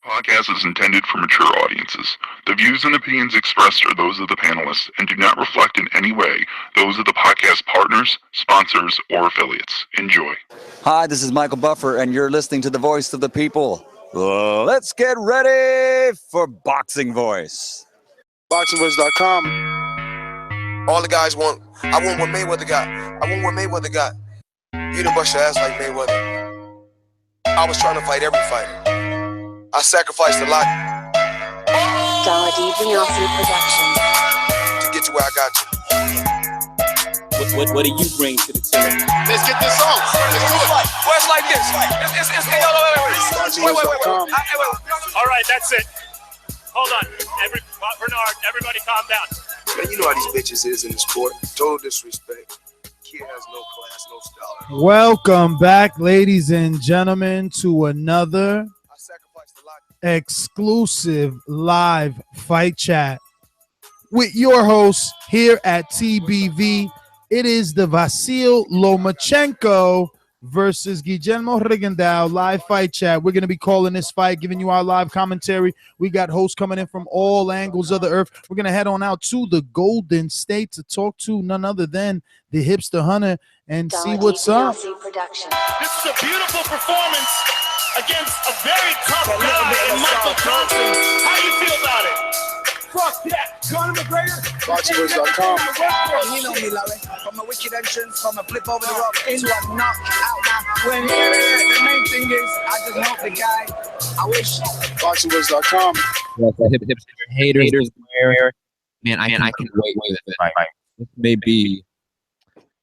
Podcast is intended for mature audiences. The views and opinions expressed are those of the panelists and do not reflect in any way those of the podcast partners, sponsors, or affiliates. Enjoy. Hi, this is Michael Buffer, and you're listening to the voice of the people. Let's get ready for Boxing Voice. ThaBoxingvoice.com. All the guys want, I want what Mayweather got. I want what Mayweather got. You didn't bust your ass like Mayweather. I was trying to fight every fighter. I sacrificed a lot Production to get to where I got you. What do you bring to the table? Let's get this on. Let's do it. Where's like this? Wait. All right, that's it. Hold on. Bernard, everybody calm down. Man, you know how these bitches is in the sport. Total disrespect. Kid has no class, no style. Welcome back, ladies and gentlemen, to another exclusive live fight chat with your hosts here at TBV. It is the Vasyl Lomachenko versus Guillermo Rigondeaux live fight chat. We're going to be calling this fight, giving you our live commentary. We got hosts coming in from all angles of the earth. We're going to head on out to the Golden State to talk to none other than the Hipster Hunter and see what's up. This is a beautiful performance against a very tough guy in Michael Johnson. How do you feel about it? Fuck that. Conor McGregor. ThaBoxingvoice.com. You know me, Larry. From a wicked entrance, from a flip over the rock into a knockout. Now, when the main thing is, I just hope the guy, I wish. ThaBoxingvoice.com. Hipster haters, man, I can wait with it. This may be.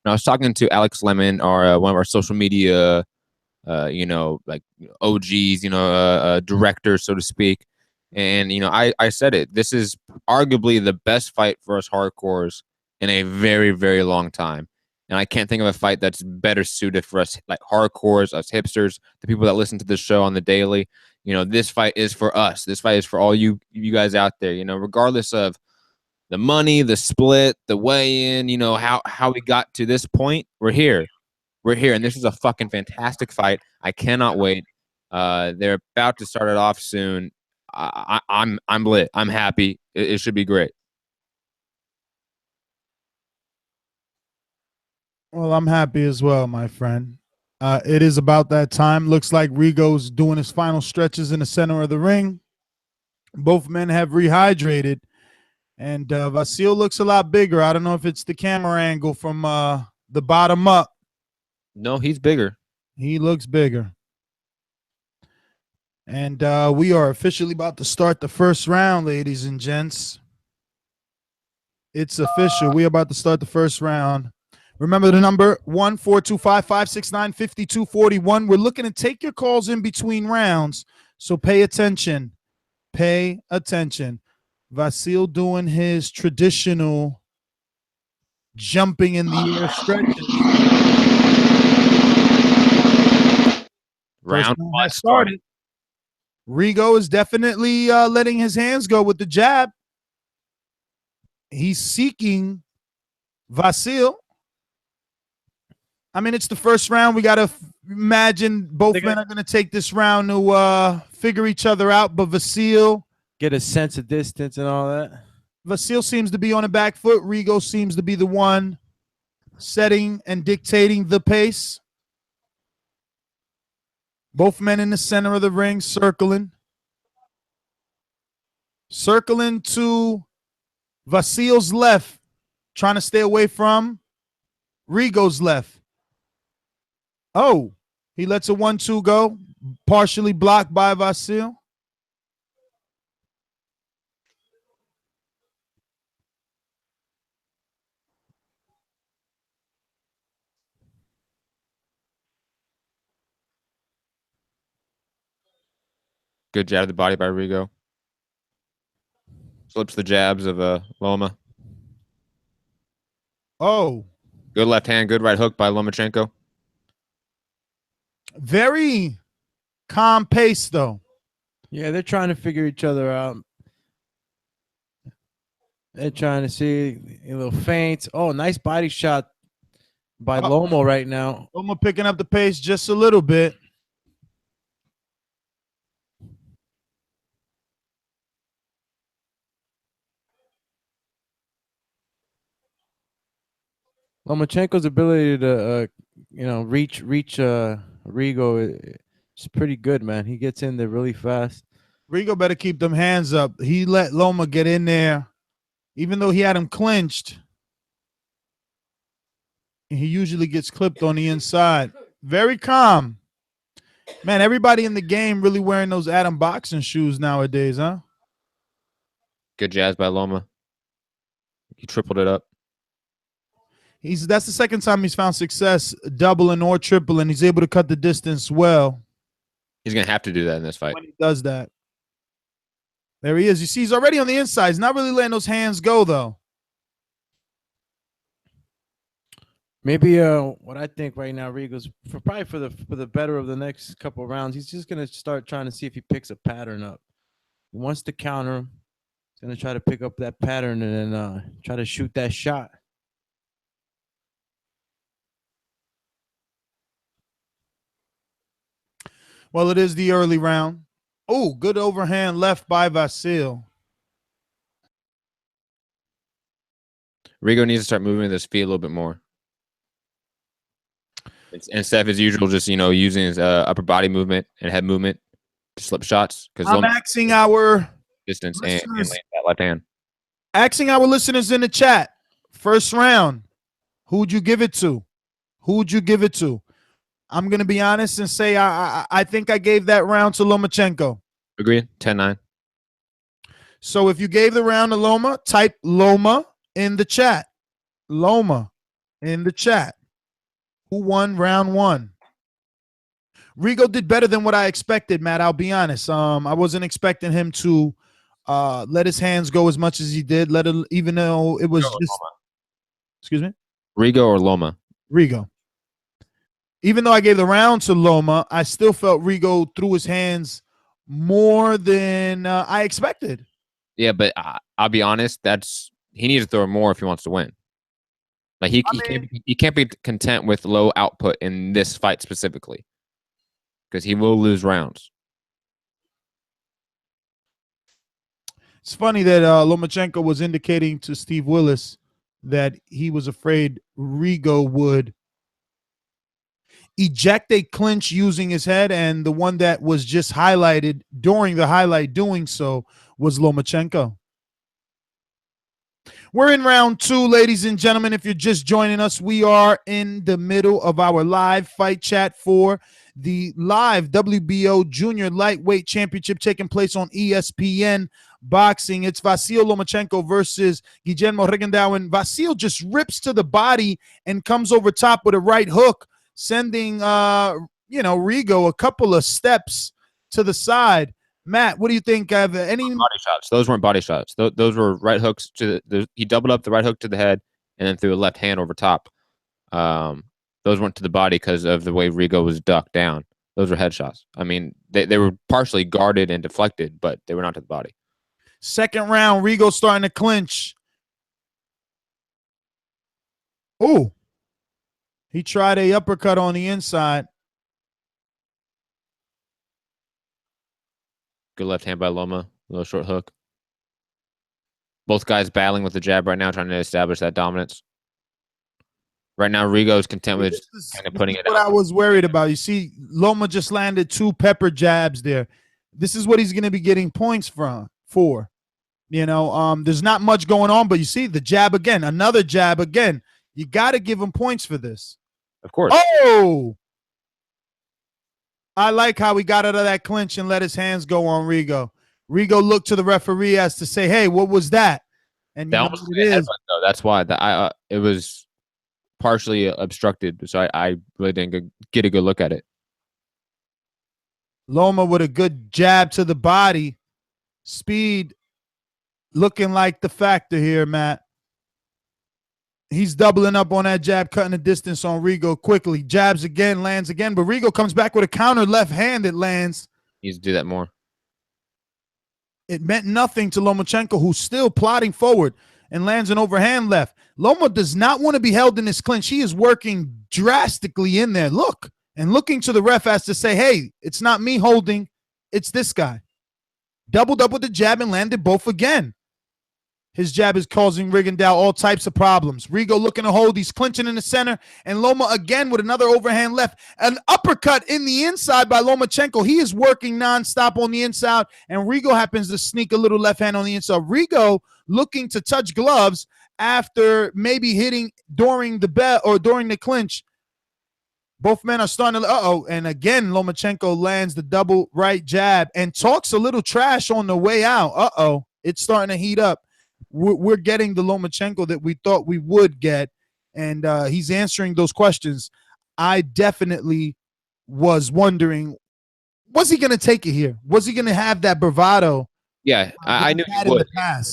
I was talking to Alex Lemon, our one of our social media, like OGs, directors, so to speak. And, I said it. This is arguably the best fight for us hardcores in a very, very long time. And I can't think of a fight that's better suited for us, like hardcores, us hipsters, the people that listen to this show on the daily. This fight is for us. This fight is for all you guys out there, regardless of the money, the split, the weigh-in, how we got to this point. We're here. And this is a fucking fantastic fight. I cannot wait. They're about to start it off soon. I'm lit. I'm happy. It should be great. Well, I'm happy as well, my friend. It is about that time. Looks like Rigo's doing his final stretches in the center of the ring. Both men have rehydrated, and Vasyl looks a lot bigger. I don't know if it's the camera angle from the bottom up. No, he's bigger. He looks bigger. And we are officially about to start the first round, ladies and gents. It's official. We're about to start the first round. Remember the number 1-425-569-5241. We're looking to take your calls in between rounds, so pay attention. Pay attention. Vasyl doing his traditional jumping in the air stretches. Round one started. Rigo is definitely letting his hands go with the jab. He's seeking Vasyl. I mean, it's the first round. We got to imagine both men are going to take this round to figure each other out, but Vasyl, get a sense of distance and all that. Vasyl seems to be on the back foot. Rigo seems to be the one setting and dictating the pace. Both men in the center of the ring, circling. Circling to Vasyl's left, trying to stay away from Rigo's left. Oh, he lets a 1-2 go, partially blocked by Vasyl. Good jab to the body by Rigo. Slips the jabs of Loma. Oh. Good left hand, good right hook by Lomachenko. Very calm pace, though. Yeah, they're trying to figure each other out. They're trying to see a little feints. Oh, nice body shot by Lomo right now. Loma picking up the pace just a little bit. Lomachenko's ability to, reach Rigo is pretty good, man. He gets in there really fast. Rigo better keep them hands up. He let Loma get in there, even though he had him clinched. He usually gets clipped on the inside. Very calm. Man, everybody in the game really wearing those Adam boxing shoes nowadays, huh? Good jazz by Loma. He tripled it up. That's the second time he's found success doubling or tripling. He's able to cut the distance well. He's going to have to do that in this fight. When he does that. There he is. You see, he's already on the inside. He's not really letting those hands go, though. Maybe what I think right now, Rigo's probably for the better of the next couple of rounds. He's just gonna start trying to see if he picks a pattern up. He wants to counter him. He's gonna try to pick up that pattern and then try to shoot that shot. Well, it is the early round. Oh, good overhand left by Vasyl. Rigo needs to start moving this feet a little bit more. Instead of his usual, just using his upper body movement and head movement to slip shots. Because I'm asking our distance and land that left hand. Asking our listeners in the chat. First round, who would you give it to? Who would you give it to? I'm gonna be honest and say I think I gave that round to Lomachenko. Agreed. 10-9. So if you gave the round to Loma, type Loma in the chat. Loma in the chat. Who won round one? Rigo did better than what I expected, Matt. I'll be honest. I wasn't expecting him to let his hands go as much as he did. Even though it was just. Excuse me. Rigo or Loma? Rigo. Even though I gave the round to Loma, I still felt Rigo threw his hands more than I expected. Yeah, but I'll be honest. He needs to throw more if he wants to win. Like he can't be content with low output in this fight specifically, because he will lose rounds. It's funny that Lomachenko was indicating to Steve Willis that he was afraid Rigo would eject a clinch using his head, and the one that was just highlighted during the highlight doing so was Lomachenko. We're in round two, ladies and gentlemen. If you're just joining us, we are in the middle of our live fight chat for the live WBO Junior Lightweight Championship taking place on ESPN Boxing. It's Vasyl Lomachenko versus Guillermo Rigondeaux, and Vasyl just rips to the body and comes over top with a right hook, sending Rigo a couple of steps to the side. Matt, what do you think? Of any body shots? Those weren't body shots. Those were right hooks to he doubled up the right hook to the head and then threw a left hand over top. Those weren't to the body because of the way Rigo was ducked down. Those were headshots. I mean, they were partially guarded and deflected, but they were not to the body. Second round, Rigo starting to clinch. Oh, he tried a uppercut on the inside. Good left hand by Loma. Little short hook. Both guys battling with the jab right now, trying to establish that dominance. Right now, Rigo is content with kind of putting it out. What I was worried about. You see, Loma just landed two pepper jabs there. This is what he's going to be getting points for. There's not much going on, but you see the jab again, another jab again. You got to give him points for this. Of course. Oh! I like how he got out of that clinch and let his hands go on Rigo. Rigo looked to the referee as to say, "Hey, what was that?" And that was it is. Though. That's why it was partially obstructed, so I really didn't get a good look at it. Loma with a good jab to the body, speed looking like the factor here, Matt. He's doubling up on that jab, cutting the distance on Rigo quickly. Jabs again, lands again, but Rigo comes back with a counter left hand that lands. He needs to do that more. It meant nothing to Lomachenko, who's still plodding forward and lands an overhand left. Loma does not want to be held in this clinch. He is working drastically in there. Look, and looking to the ref as to say, hey, it's not me holding, it's this guy. Doubled up with the jab and landed both again. His jab is causing Rigondeaux all types of problems. Rigo looking to hold. He's clinching in the center. And Loma again with another overhand left. An uppercut in the inside by Lomachenko. He is working nonstop on the inside. And Rigo happens to sneak a little left hand on the inside. Rigo looking to touch gloves after maybe hitting during the bell or during the clinch. Both men are starting to, and again, Lomachenko lands the double right jab and talks a little trash on the way out. It's starting to heat up. We're getting the Lomachenko that we thought we would get, and he's answering those questions. I definitely was wondering, was he going to take it here? Was he going to have that bravado? Yeah, I knew he would.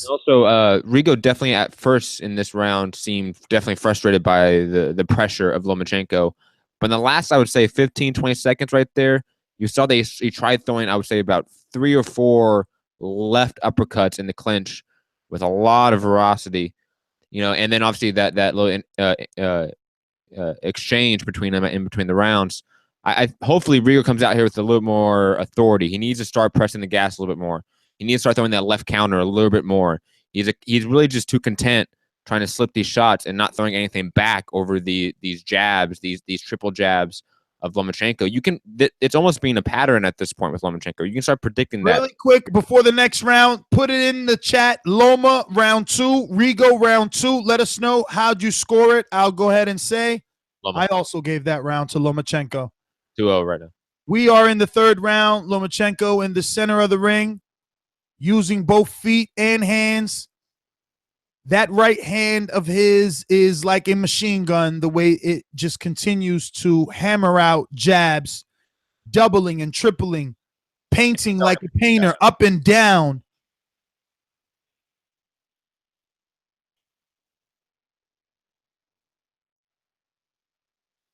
Also, Rigo definitely at first in this round seemed definitely frustrated by the pressure of Lomachenko. But in the last, I would say 15, 20 seconds right there, you saw he tried throwing, I would say, about 3 or 4 left uppercuts in the clinch with a lot of ferocity, and then obviously that little exchange between them in between the rounds. I hopefully Rigo comes out here with a little more authority. He needs to start pressing the gas a little bit more. He needs to start throwing that left counter a little bit more. He's really just too content trying to slip these shots and not throwing anything back over these jabs, these triple jabs of Lomachenko. It's almost being a pattern at this point with Lomachenko. You can start predicting that. Really quick before the next round, put it in the chat. Loma round 2, Rigo round 2. Let us know how'd you score it. I'll go ahead and say Loma. I also gave that round to Lomachenko. 2-0 right now. We are in the third round. Lomachenko in the center of the ring, using both feet and hands. That right hand of his is like a machine gun, the way it just continues to hammer out jabs, doubling and tripling, painting like a painter up and down.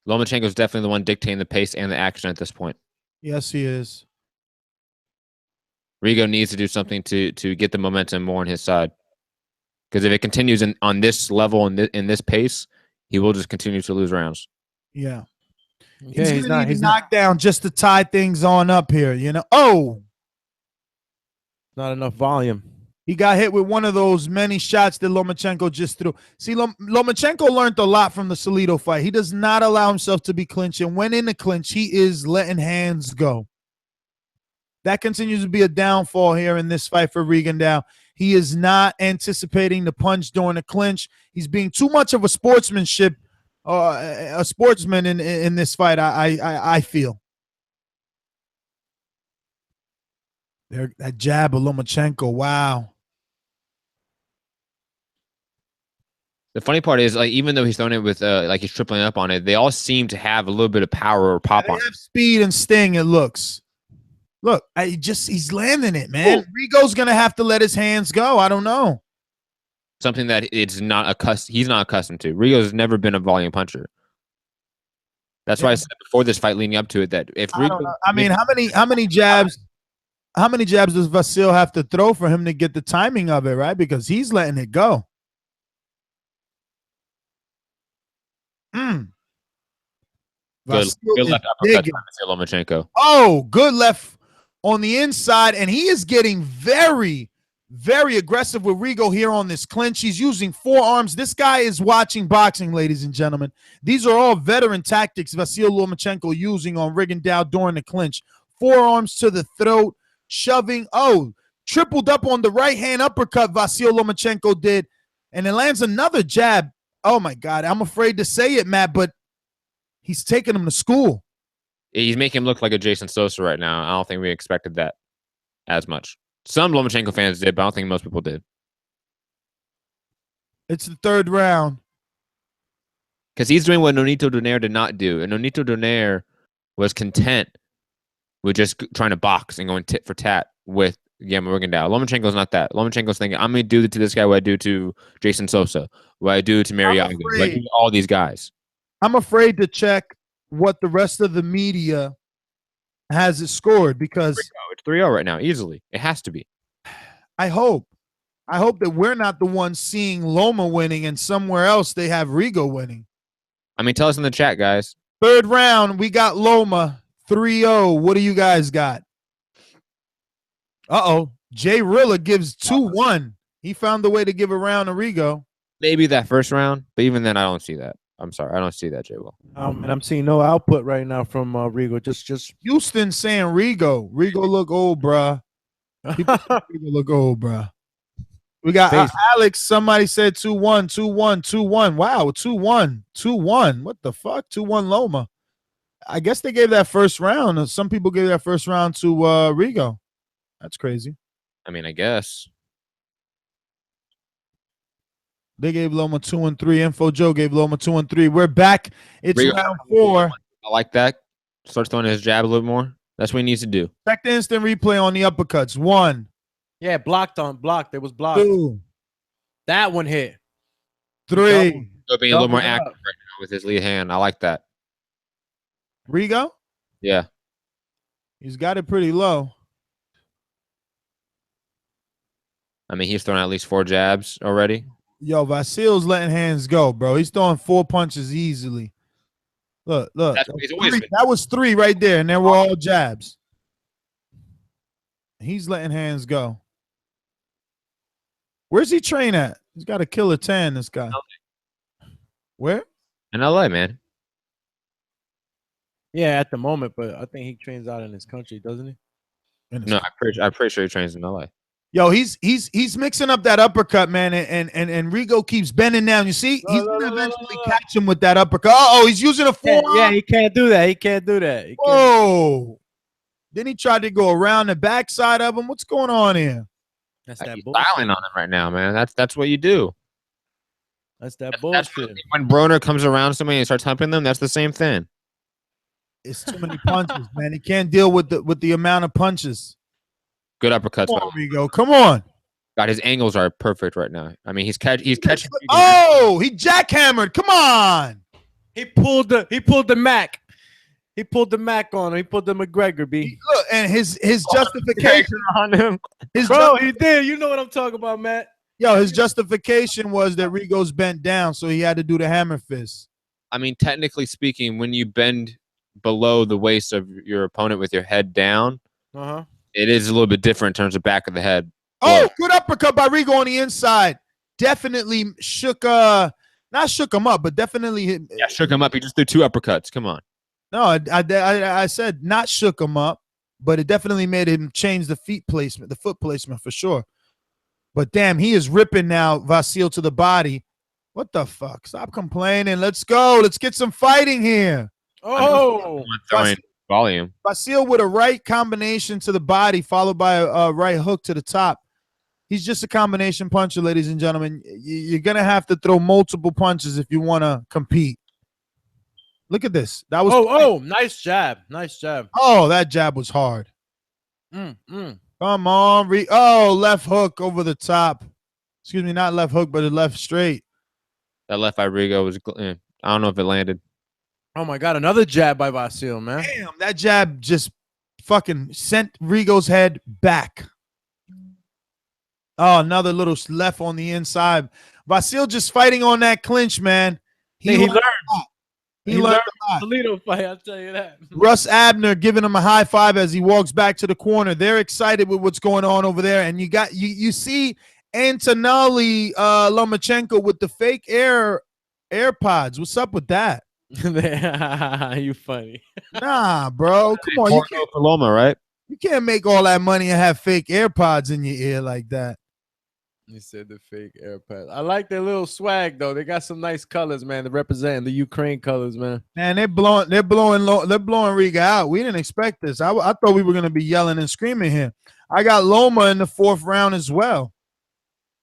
Lomachenko is definitely the one dictating the pace and the action at this point. Yes, he is. Rigo needs to do something to get the momentum more on his side. Because if it continues on this level and in this pace, he will just continue to lose rounds. Yeah. He's going to need a knockdown just to tie things on up here, Not enough volume. He got hit with one of those many shots that Lomachenko just threw. See, Lomachenko learned a lot from the Salido fight. He does not allow himself to be clinching. When in the clinch, he is letting hands go. That continues to be a downfall here in this fight for Rigondeaux. He is not anticipating the punch during the clinch. He's being too much of a sportsman in this fight, I feel. There, that jab of Lomachenko, wow. The funny part is, even though he's throwing it with, he's tripling up on it, they all seem to have a little bit of power or pop on it. They have speed and sting, it looks. Look, he's landing it, man. Ooh. Rigo's going to have to let his hands go. I don't know. Something that he's not accustomed to. Rigo's never been a volume puncher. That's why I said before this fight leading up to it that if Rigo, how many jabs does Vasyl have to throw for him to get the timing of it, right? Because he's letting it go. Good left uppercut by Vasyl Lomachenko. Oh, good left on the inside, and he is getting very, very aggressive with Rigo here on this clinch. He's using forearms. This guy is watching boxing, ladies and gentlemen. These are all veteran tactics Vasyl Lomachenko using on Rigondeaux during the clinch. Forearms to the throat, shoving. Oh, tripled up on the right-hand uppercut Vasyl Lomachenko did, and it lands another jab. Oh, my God. I'm afraid to say it, Matt, but he's taking him to school. He's making him look like a Jason Sosa right now. I don't think we expected that as much. Some Lomachenko fans did, but I don't think most people did. It's the third round. Because he's doing what Nonito Donaire did not do. And Nonito Donaire was content with just trying to box and going tit for tat with Guillermo Rigondeaux. Lomachenko's not that. Lomachenko's thinking, I'm going to do to this guy what I do to Jason Sosa, what I do to Mariaga, what I do to all these guys. I'm afraid to check what the rest of the media has it scored because it's 3-0 right now, easily. It has to be. I hope that we're not the ones seeing Loma winning and somewhere else they have Rigo winning. I mean, tell us in the chat, guys. Third round, we got Loma 3-0. What do you guys got? Jay Rilla gives 2-1. He found a way to give a round to Rigo. Maybe that first round, but even then, I don't see that. I'm sorry, I don't see that, J-Will. And I'm seeing no output right now from Rigo. Just Houston saying Rigo. Rigo look old, bruh. People say Rigo look old, bruh. We got Alex. Somebody said 2-1, 2-1, 2-1. Wow, 2-1, 2-1. What the fuck? 2-1 Loma. I guess they gave that first round. Some people gave that first round to Rigo. That's crazy. I mean, I guess. They gave Loma 2 and 3. Info Joe gave Loma 2 and 3. We're back. It's Rigo, round 4. I like that. Starts throwing his jab a little more. That's what he needs to do. Check the instant replay on the uppercuts. 1. Yeah, blocked. It was blocked. 2. That one hit. 3. So being a little more active right now with his lead hand. I like that. Rigo? Yeah. He's got it pretty low. I mean, he's thrown at least 4 jabs already. Yo, Vasyl's letting hands go, bro. He's throwing 4 punches easily. Look. That's what he's always been. That was 3 right there, and they were all jabs. He's letting hands go. Where's he train at? He's got a killer 10, this guy. Where? In LA, man. Yeah, at the moment, but I think he trains out in his country, doesn't he? No, I'm pretty sure he trains in LA. Yo, he's mixing up that uppercut, man, and Rigo keeps bending down. You see, he's gonna eventually catch him with that uppercut. Oh, he's using a forearm. Yeah, he can't do that. Whoa! Then he tried to go around the backside of him. What's going on here? That's that He's bullshit. styling on him right now, man. That's what you do. That's that bullshit. When Broner comes around somebody and starts humping them, that's the same thing. It's too many punches, man. He can't deal with the amount of punches. Good uppercuts. Come on, Rigo. Come on. God, his angles are perfect right now. I mean, he's catching. Oh, he jackhammered. Come on. He pulled the Mac. He pulled the Mac on him. He pulled the McGregor, B. Look, and his justification on him. He did. You know what I'm talking about, Matt. Yo, his justification was that Rigo's bent down, so he had to do the hammer fist. I mean, technically speaking, when you bend below the waist of your opponent with your head down, it is a little bit different in terms of back of the head. Oh, good uppercut by Rigo on the inside. Definitely shook not shook him up, but definitely hit. Yeah, shook him up. He just threw 2 uppercuts. Come on. No, I said not shook him up, but it definitely made him change the foot placement for sure. But damn, he is ripping now, Vasyl to the body. What the fuck? Stop complaining. Let's go. Let's get some fighting here. Oh, throwing volume. Vasyl with a right combination to the body, followed by a right hook to the top. He's just a combination puncher, ladies and gentlemen. You're gonna have to throw multiple punches if you want to compete. Look at this. That was nice jab. Nice jab. Oh, that jab was hard. Come on, left hook over the top. Excuse me, not left hook, but a left straight. That left by Rigo was. I don't know if it landed. Oh my God, another jab by Vasyl, man. Damn, that jab just fucking sent Rigo's head back. Oh, another little left on the inside. Vasyl just fighting on that clinch, man. He learned. He learned a lot. Toledo fight, I'll tell you that. Russ Abner giving him a high five as he walks back to the corner. They're excited with what's going on over there. And you see Antonelli Lomachenko with the fake AirPods. What's up with that? You funny. Nah, bro. Come on. You can't, for Loma, right? You can't make all that money and have fake AirPods in your ear like that. You said the fake AirPods. I like their little swag though. They got some nice colors, man. They're representing the Ukraine colors, man. Man, they're blowing Riga out. We didn't expect this. I thought we were gonna be yelling and screaming here. I got Loma in the 4th round as well.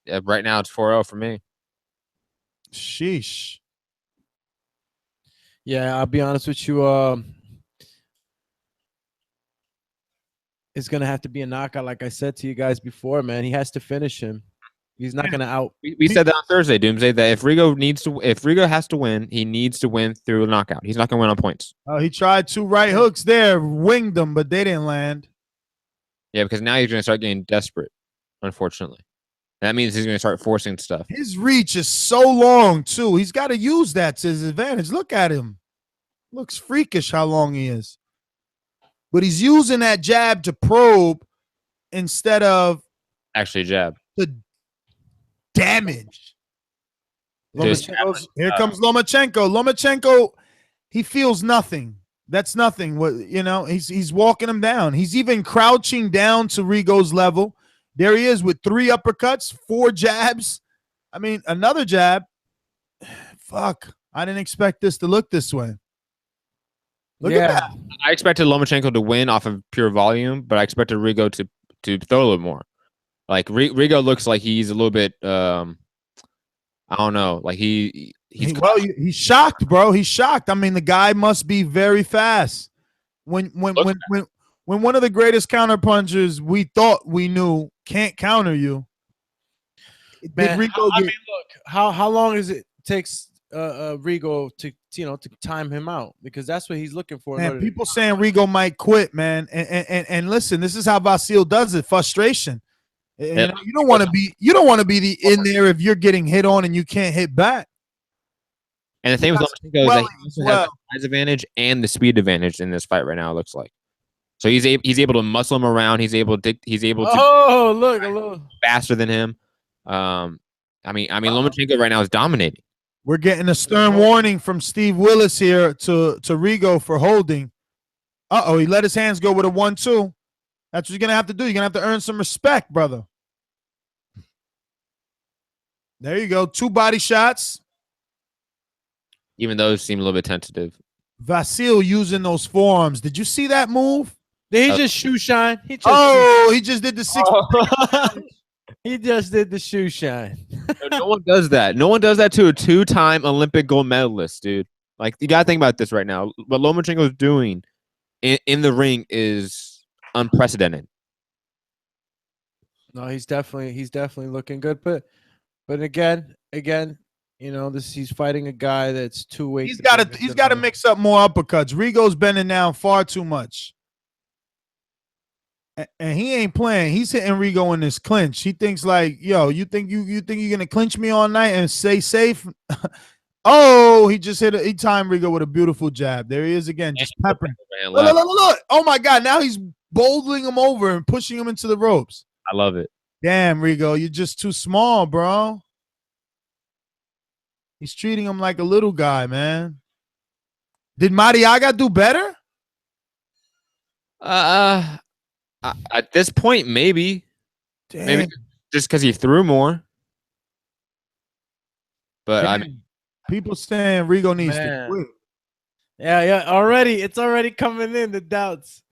Yeah, right now it's 4-0 for me. Sheesh. Yeah, I'll be honest with you. It's gonna have to be a knockout, like I said to you guys before, man. He has to finish him. He's not gonna out. We said that on Thursday, Doomsday, that if Rigo has to win, he needs to win through a knockout. He's not gonna win on points. Oh, he tried 2 right hooks there, winged them, but they didn't land. Yeah, because now he's gonna start getting desperate, unfortunately. That means he's gonna start forcing stuff. His reach is so long too. He's got to use that to his advantage. Look at him. Looks freakish how long he is. But he's using that jab to probe instead of actually jab. damage. Just- Here comes Lomachenko. Lomachenko, he feels nothing. That's nothing. What he's walking him down. He's even crouching down to Rigo's level. There he is with 3 uppercuts, 4 jabs. I mean, another jab. Fuck. I didn't expect this to look this way. Look at that. I expected Lomachenko to win off of pure volume, but I expected Rigo to throw a little more. Like Rigo looks like he's a little bit I don't know. Like he's shocked, bro. He's shocked. I mean, the guy must be very fast. When one of the greatest counterpunchers we thought we knew can't counter you. Man, look, how long does it takes Rigo to time him out? Because that's what he's looking for. Man, people saying Rigo might quit, man. And listen, this is how Vasyl does it. Frustration. You don't want to be in there if you're getting hit on and you can't hit back. And the thing with Lomachenko is that he also has the size advantage and the speed advantage in this fight right now. It looks like, so he's able to muscle him around. He's able to look a little faster than him. I mean, Lomachenko right now is dominating. We're getting a stern warning from Steve Willis here to Rigo for holding. He let his hands go with a 1-2. That's what you're gonna have to do. You're gonna have to earn some respect, brother. There you go. 2 body shots. Even those seem a little bit tentative. Vasyl using those forearms. Did you see that move? Did he just shoe shine? He just did the 6. He just did the shoe shine. No one does that. No one does that to a 2-time Olympic gold medalist, dude. Like, you gotta think about this right now. What Lomachenko is doing in the ring is unprecedented. No, he's definitely looking good. But again, he's fighting a guy that's 2 weights. He's got to mix up more uppercuts. Rigo's bending down far too much. And he ain't playing. He's hitting Rigo in this clinch. He thinks like, yo, you think you're gonna clinch me all night and stay safe? He just he timed Rigo with a beautiful jab. There he is again, just peppering. Look. Oh my God, now he's bowling him over and pushing him into the ropes. I love it. Damn, Rigo, you're just too small, bro. He's treating him like a little guy, man. Did Mariaga do better? At this point, maybe. Damn. Maybe just because he threw more. But people saying Rigo needs to quit. Yeah. It's already coming in, the doubts.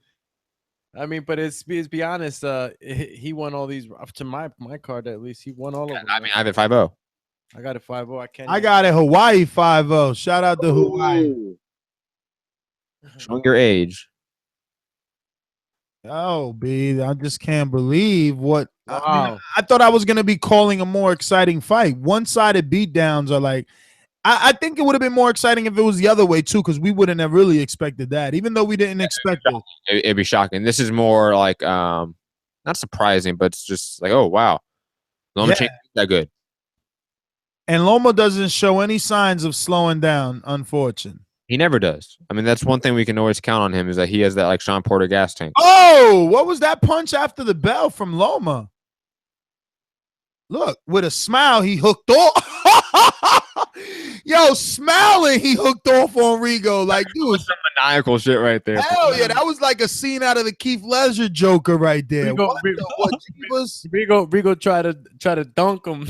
I mean, but be honest, he won all these to my card at least. He won all of them. I mean, I have it 5-0. I got it 5-0. I got it Hawaii 5-0. Shout out to Hawaii. Showing your age. Oh, B, I just can't believe what. Wow. I thought I was going to be calling a more exciting fight. One-sided beatdowns are like, I think it would have been more exciting if it was the other way, too, because we wouldn't have really expected that, even though we didn't expect it. It'd be shocking. This is more like, not surprising, but it's just like, oh, wow. Lomachenko that good. And Loma doesn't show any signs of slowing down, unfortunately. He never does. I mean, that's one thing we can always count on him is that he has that like Sean Porter gas tank. Oh, what was that punch after the bell from Loma? Look, with a smile, he hooked off. Yo, smiling, he hooked off on Rigo. Like, dude, some maniacal shit right there. Hell yeah, that was like a scene out of the Keith Ledger Joker right there. Rigo try to dunk him.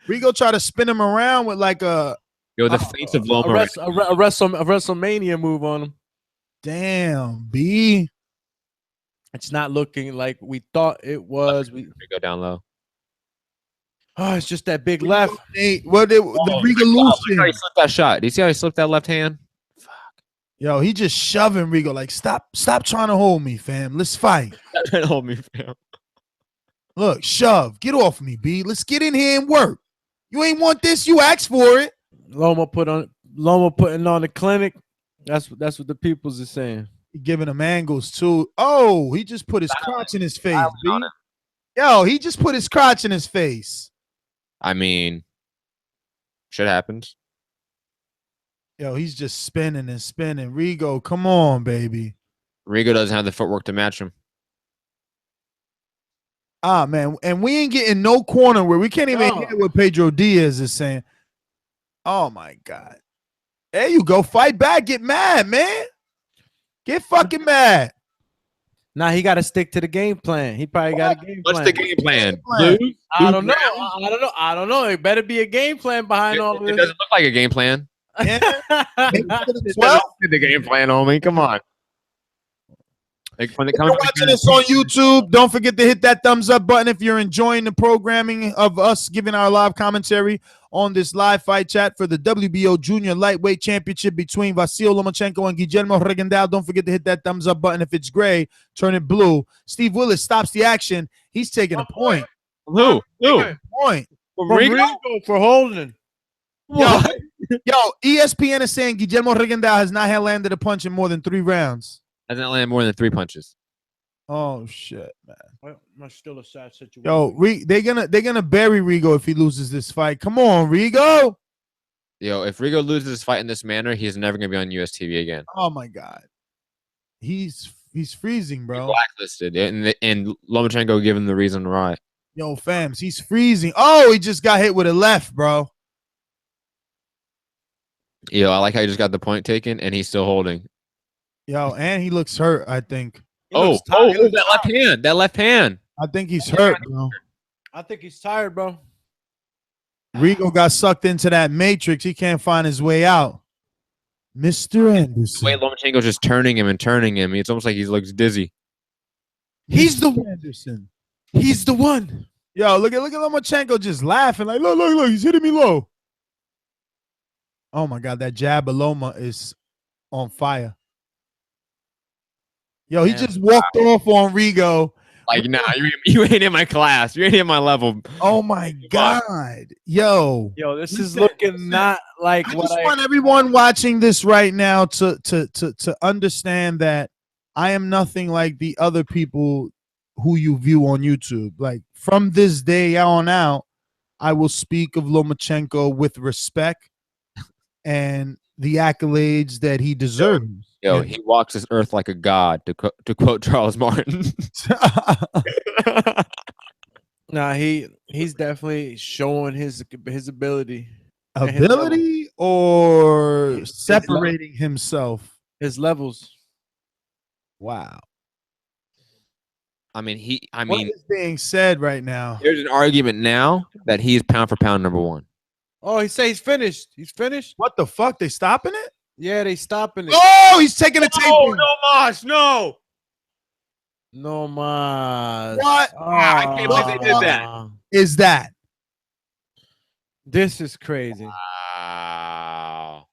Rigo tried to spin him around with like a the face of Loma. A WrestleMania move on him. Damn, B. It's not looking like we thought it was. We go down low. Oh, it's just that big left. The Revolution. He slipped that shot. Do you see how he slipped that left hand? Fuck. Yo, he just shoving Rigo like, stop trying to hold me, fam. Let's fight. Stop trying to hold me, fam. Look, shove. Get off me, B. Let's get in here and work. You ain't want this. You asked for it. Loma putting on the clinic. That's what the peoples are saying. He giving him angles too. Oh, he just put his crotch in his face. B. Yo, he just put his crotch in his face. I mean, shit happens. Yo, he's just spinning and spinning. Rigo, come on, baby. Rigo doesn't have the footwork to match him. Ah, man. And we ain't getting no corner where we can't even hear what Pedro Diaz is saying. Oh, my God. There you go. Fight back. Get mad, man. Get fucking mad. Nah, he got to stick to the game plan. He probably got a game plan. What's the game plan? I don't know. I don't know. It better be a game plan behind all of It this. doesn't look like a game plan. Yeah. It doesn't see the game plan, homie. Come on. Like when it If comes you're to watching this on YouTube, don't forget to hit that thumbs up button if you're enjoying the programming of us giving our live commentary on this live fight chat for the WBO Junior Lightweight Championship between Vasyl Lomachenko and Guillermo Rigondeaux. Don't forget to hit that thumbs up button. If it's gray, turn it blue. Steve Willis stops the action. He's taking a point. Who? Point. From Rigo for holding. Yo, ESPN is saying Guillermo Rigondeaux has not had landed a punch in more than 3 rounds. Hasn't landed more than 3 punches. Oh shit, man. Well, that's still a sad situation. Yo, they're gonna bury Rigo if he loses this fight. Come on, Rigo. Yo, if Rigo loses this fight in this manner, he's never gonna be on US TV again. Oh my God, he's freezing, bro. Blacklisted, and Lomachenko gave him the reason why. Yo, fams, he's freezing. Oh, he just got hit with a left, bro. Yo, I like how he just got the point taken, and he's still holding. Yo, and he looks hurt, I think. That left hand. I think he's hurt, bro. I think he's tired, bro. Rigo got sucked into that matrix. He can't find his way out. Mr. Anderson. The way Lomachenko's just turning him. It's almost like he looks dizzy. He's the Anderson. He's the one. Yo, look at Lomachenko just laughing like, look, he's hitting me low. Oh my God, that jab of Loma is on fire. Yo, he just walked off on Rigo. Like, nah, you ain't in my class. You ain't in my level. Oh my God. Yo, this is looking not like I what just want everyone watching this right now to understand that I am nothing like the other people who you view on YouTube. Like from this day on out, I will speak of Lomachenko with respect and the accolades that he deserves. Yo, he walks this earth like a god, to quote Charles Martin. Nah, he's definitely showing his ability. Ability or separating himself? His levels. Wow. What is being said right now? There's an argument now that he's pound for pound #1. Oh, he say he's finished. He's finished. What the fuck? They stopping it? Yeah, they stopping it. Oh, he's taking a tape. Oh, no, Mosh, no. No mas. What? I can't believe they did that. Is that? This is crazy. Wow.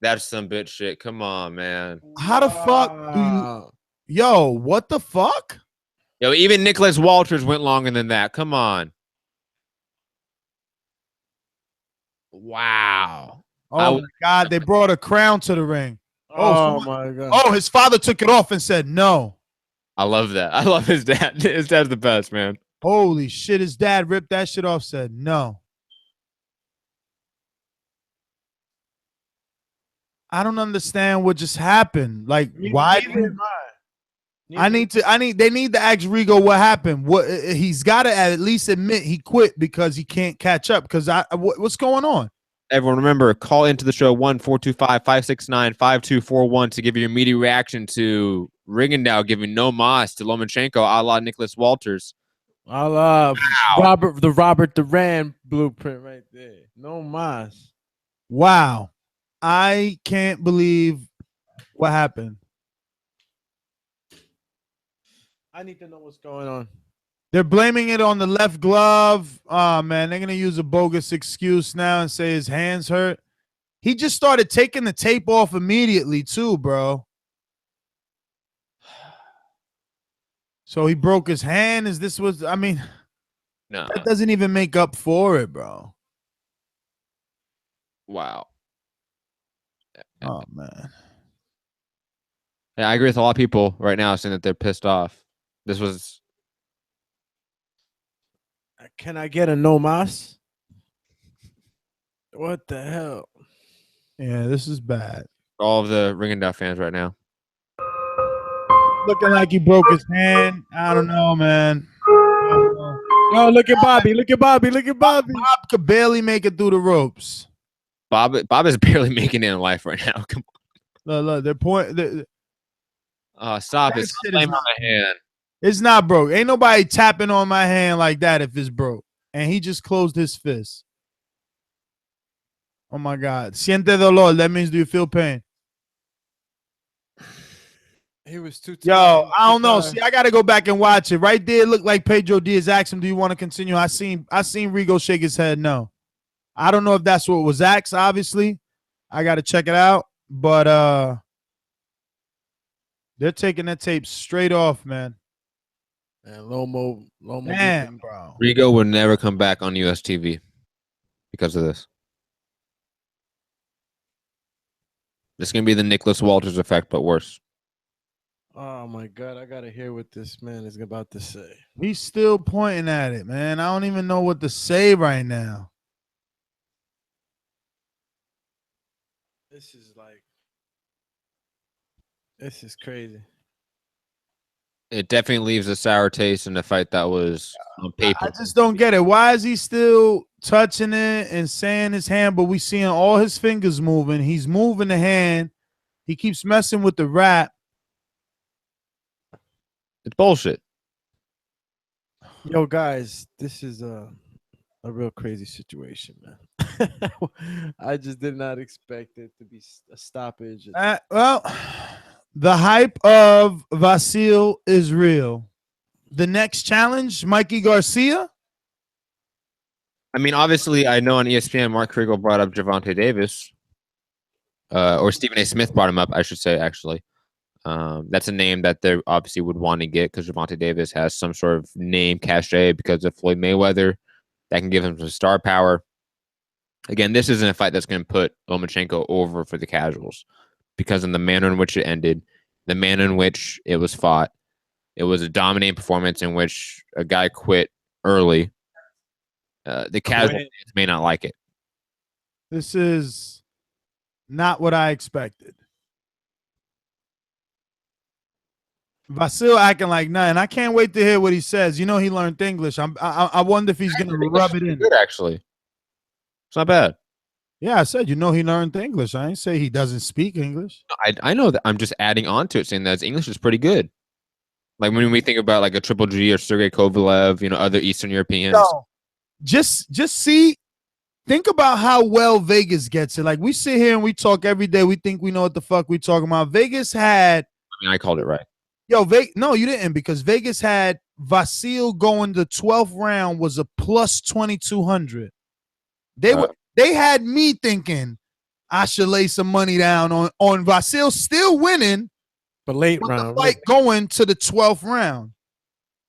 That's some bitch shit. Come on, man. How the fuck do you? Yo, what the fuck? Yo, even Nicholas Walters went longer than that. Come on. Wow. Oh my God, they brought a crown to the ring. Oh my God. Oh, his father took it off and said no. I love that. I love his dad. His dad's the best, man. Holy shit, his dad ripped that shit off, said no. I don't understand what just happened. Like, why? They need to ask Rigo what happened. What he's got to at least admit he quit because he can't catch up. Because what's going on? Everyone, remember, call into the show 1-425-569-5241 to give your immediate reaction to Rigondeaux giving no mas to Lomachenko, a la Nicholas Walters. I love Robert Duran blueprint right there. No mas. Wow. I can't believe what happened. I need to know what's going on. They're blaming it on the left glove. Oh, man, they're going to use a bogus excuse now and say his hands hurt. He just started taking the tape off immediately too, bro. So he broke his hand. No. That doesn't even make up for it, bro. Wow. Oh, man. Yeah, I agree with a lot of people right now saying that they're pissed off. This was... Can I get a no mas? What the hell? Yeah, this is bad. All of the Rigondeaux fans right now. looking like he broke his hand. I don't know, man. Oh, look at Bobby. Look at Bobby. Look at Bobby. Bob could barely make it through the ropes. Bob is barely making it in life right now. Come on. Look, they're point. Stop That it. shit Stop is blaming not- on my hand. It's not broke. Ain't nobody tapping on my hand like that if it's broke. And he just closed his fist. Oh my God. Siente dolor. That means do you feel pain? He was too. Yo, I don't know. See, I got to go back and watch it. Right there, it looked like Pedro Diaz asked him, "Do you want to continue?" I seen Rigo shake his head. No, I don't know if that's what was asked. Obviously, I got to check it out. But they're taking that tape straight off, man. And Lomo. Man, bro. Rigo would never come back on US TV because of this. It's gonna be the Nicholas Walters effect, but worse. Oh my God! I gotta hear what this man is about to say. He's still pointing at it, man. I don't even know what to say right now. This is crazy. It definitely leaves a sour taste in the fight that was on paper. I just don't get it. Why is he still touching it and saying his hand, but we seeing all his fingers moving? He's moving the hand. He keeps messing with the wrap. It's bullshit. Yo, guys, this is a real crazy situation, man. I just did not expect it to be a stoppage. Well, the hype of Vasyl is real. The next challenge, Mikey Garcia. I mean, obviously, I know on ESPN, Mark Kriegel brought up Gervonta Davis, or Stephen A. Smith brought him up, I should say, actually. That's a name that they obviously would want to get because Gervonta Davis has some sort of name cachet because of Floyd Mayweather that can give him some star power. Again, this isn't a fight that's going to put Lomachenko over for the casuals because in the manner in which it ended, the manner in which it was fought, it was a dominating performance in which a guy quit early. The casual fans may not like it. This is not what I expected. Vasyl acting like nothing. I can't wait to hear what he says. You know he learned English. I wonder if he's gonna rub it in. Good, actually. It's not bad. Yeah, I said you know he learned English. I ain't say he doesn't speak English. I know that. I'm just adding on to it, saying that his English is pretty good. Like when we think about like a Triple G or Sergey Kovalev, you know, other Eastern Europeans. No, just see. Think about how well Vegas gets it. Like we sit here and we talk every day. We think we know what the fuck we talking about. Vegas had. I mean, I called it right. Yo, no, you didn't because Vegas had Vasyl going the 12th round was a plus 2,200. They had me thinking I should lay some money down on Vasyl still winning, but late with round, the fight going to the 12th round.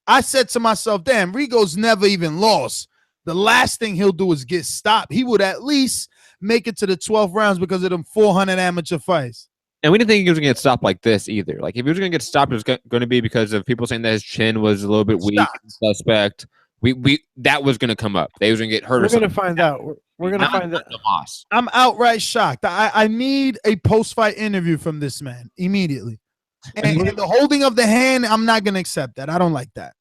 I said to myself, damn, Rigo's never even lost. The last thing he'll do is get stopped. He would at least make it to the 12 rounds because of them 400 amateur fights. And we didn't think he was going to get stopped like this either. Like, if he was going to get stopped, it was going to be because of people saying that his chin was a little bit weak, suspect. That was going to come up. They was going to get hurt. We're going to find out. We're going to find out. I'm outright shocked. I need a post-fight interview from this man immediately. And the holding of the hand, I'm not going to accept that. I don't like that.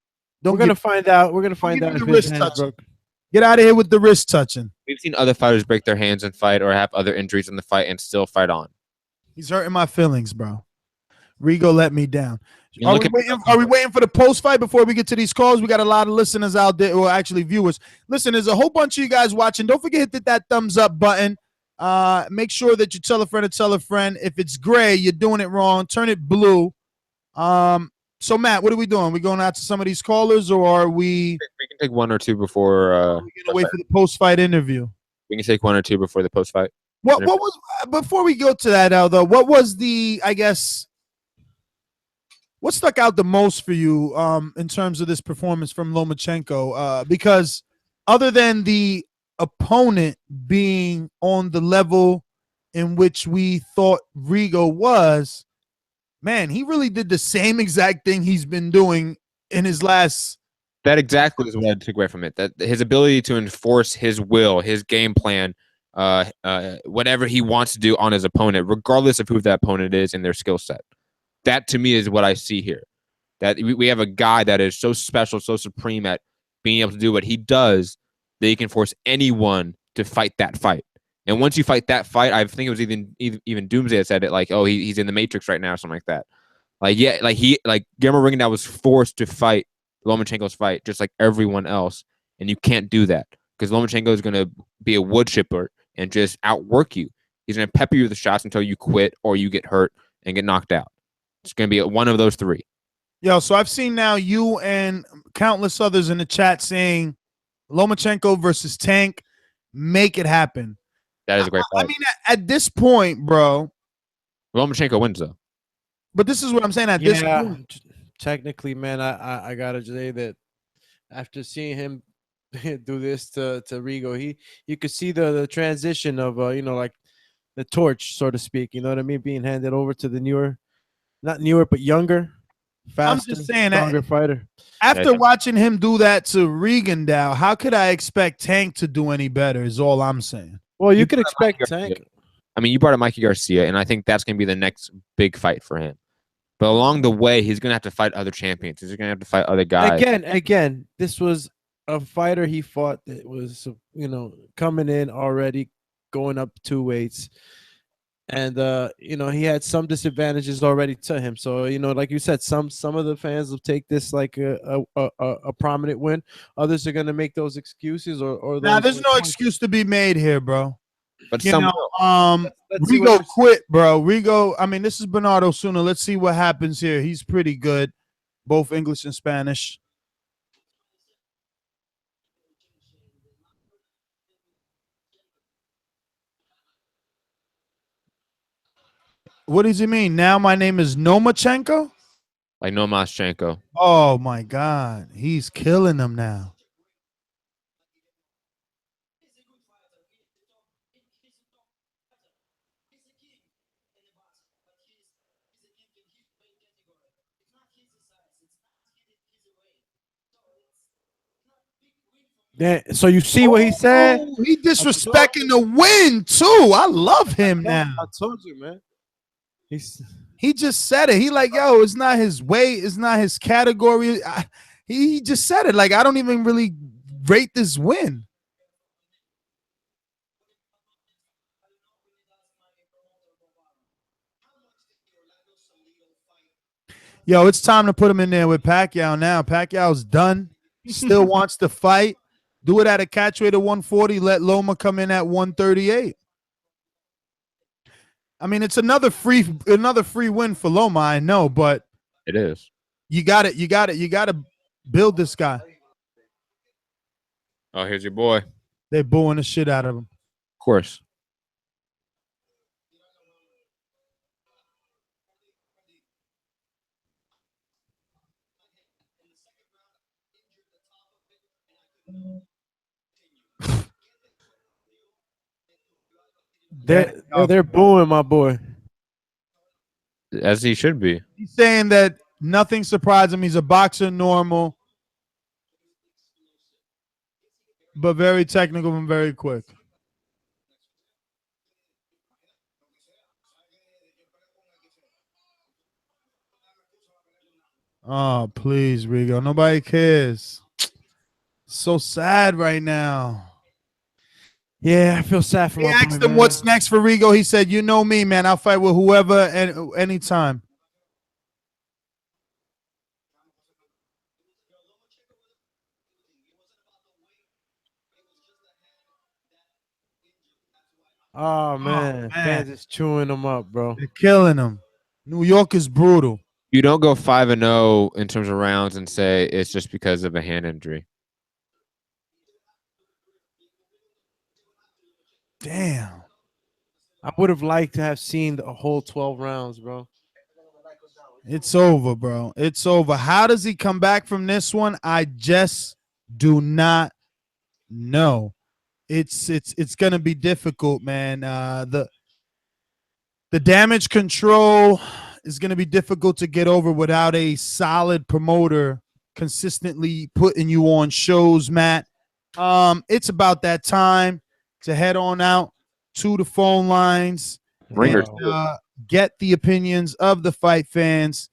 We're going to find out. We're going to find out if his hands broke. Get out of here with the wrist touching. We've seen other fighters break their hands and fight or have other injuries in the fight and still fight on. He's hurting my feelings, bro. Rigo let me down. Are we waiting for the post-fight before we get to these calls? We got a lot of listeners out there, or actually viewers. Listen, there's a whole bunch of you guys watching. Don't forget to hit that thumbs up button. Make sure that you tell a friend to tell a friend. If it's gray, you're doing it wrong. Turn it blue. So, Matt, what are we doing? We going out to some of these callers, or are we? We can take one or two before. We're gonna wait for the post-fight interview. We can take one or two before the post-fight. What was before we go to that, though? What was what stuck out the most for you in terms of this performance from Lomachenko? Because other than the opponent being on the level in which we thought Rigo was, man, he really did the same exact thing he's been doing in his last. That exactly is what I took away from it. That his ability to enforce his will, his game plan, whatever he wants to do on his opponent, regardless of who that opponent is and their skill set. That to me is what I see here. That we have a guy that is so special, so supreme at being able to do what he does that he can force anyone to fight that fight. And once you fight that fight, I think it was even Doomsday that said it, like, oh, he's in the Matrix right now or something like that. Like, yeah, like Guillermo Rigondeaux was forced to fight Lomachenko's fight just like everyone else. And you can't do that because Lomachenko is going to be a wood chipper and just outwork you. He's going to pepper you with the shots until you quit or you get hurt and get knocked out. It's going to be one of those three. Yo, so I've seen now you and countless others in the chat saying Lomachenko versus Tank, make it happen. That is a great fight. I mean, at this point, bro. Lomachenko wins, though. But this is what I'm saying. At this point. Technically, man, I got to say that after seeing him do this to Rigo, you could see the transition of, like the torch, so to speak. You know what I mean? Being handed over to the not newer, but younger. Faster, I'm just saying, stronger fighter. After watching him do that to Rigondeaux, how could I expect Tank to do any better? Is all I'm saying. Well, you could expect Tank. I mean, you brought up Mikey Garcia, and I think that's going to be the next big fight for him. But along the way, he's going to have to fight other champions. He's going to have to fight other guys. Again, this was a fighter he fought that was, coming in already, going up 2 weights. And he had some disadvantages already to him. So, like you said, some of the fans will take this like a prominent win. Others are gonna make those excuses or Nah, there's no excuse to be made here, bro. But Rigo quit, bro. Rigo, I mean, this is Bernardo Suna. Let's see what happens here. He's pretty good, both English and Spanish. What does he mean? Now my name is Lomachenko? Like Lomachenko. Oh, my God. He's killing them now. So you see what he said? He disrespecting the win, too. I love him now. I told you, man. He just said it. He like, yo, it's not his weight. It's not his category. He just said it. Like, I don't even really rate this win. Yo, it's time to put him in there with Pacquiao now. Pacquiao's done. Still wants to fight. Do it at a catch weight of 140. Let Loma come in at 138. I mean, it's another free win for Loma, I know, but it is. You got to build this guy. Oh, here's your boy. They're booing the shit out of him. Of course. They're booing my boy. As he should be. He's saying that nothing surprised him. He's a boxer normal, but very technical and very quick. Oh, please, Rigo. Nobody cares. So sad right now. Yeah, I feel sad for him. He asked him what's next for Rigo. He said, you know me, man. I'll fight with whoever anytime. Oh, man. Fans is chewing him up, bro. They're killing him. New York is brutal. You don't go 5-0 in terms of rounds and say it's just because of a hand injury. Damn. I would have liked to have seen the whole 12 rounds, bro. It's over, bro. It's over. How does he come back from this one? I just do not know. It's gonna be difficult, man. The damage control is gonna be difficult to get over without a solid promoter consistently putting you on shows, Matt. It's about that time to head on out to the phone lines Ringer. and get the opinions of the fight fans.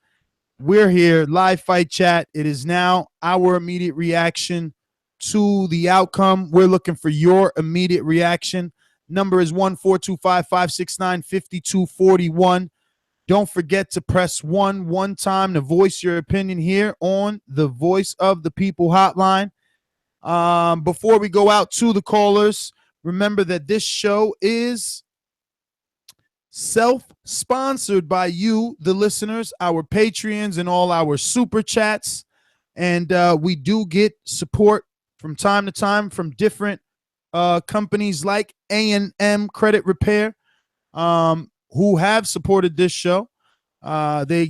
We're here, live fight chat. It is now our immediate reaction to the outcome. We're looking for your immediate reaction. Number is 1-425-569-5241. Don't forget to press one time to voice your opinion here on the Voice of the People hotline. Before we go out to the callers, remember that this show is self-sponsored by you, the listeners, our Patreons, and all our super chats. And we do get support from time to time from different companies like A&M Credit Repair, who have supported this show. They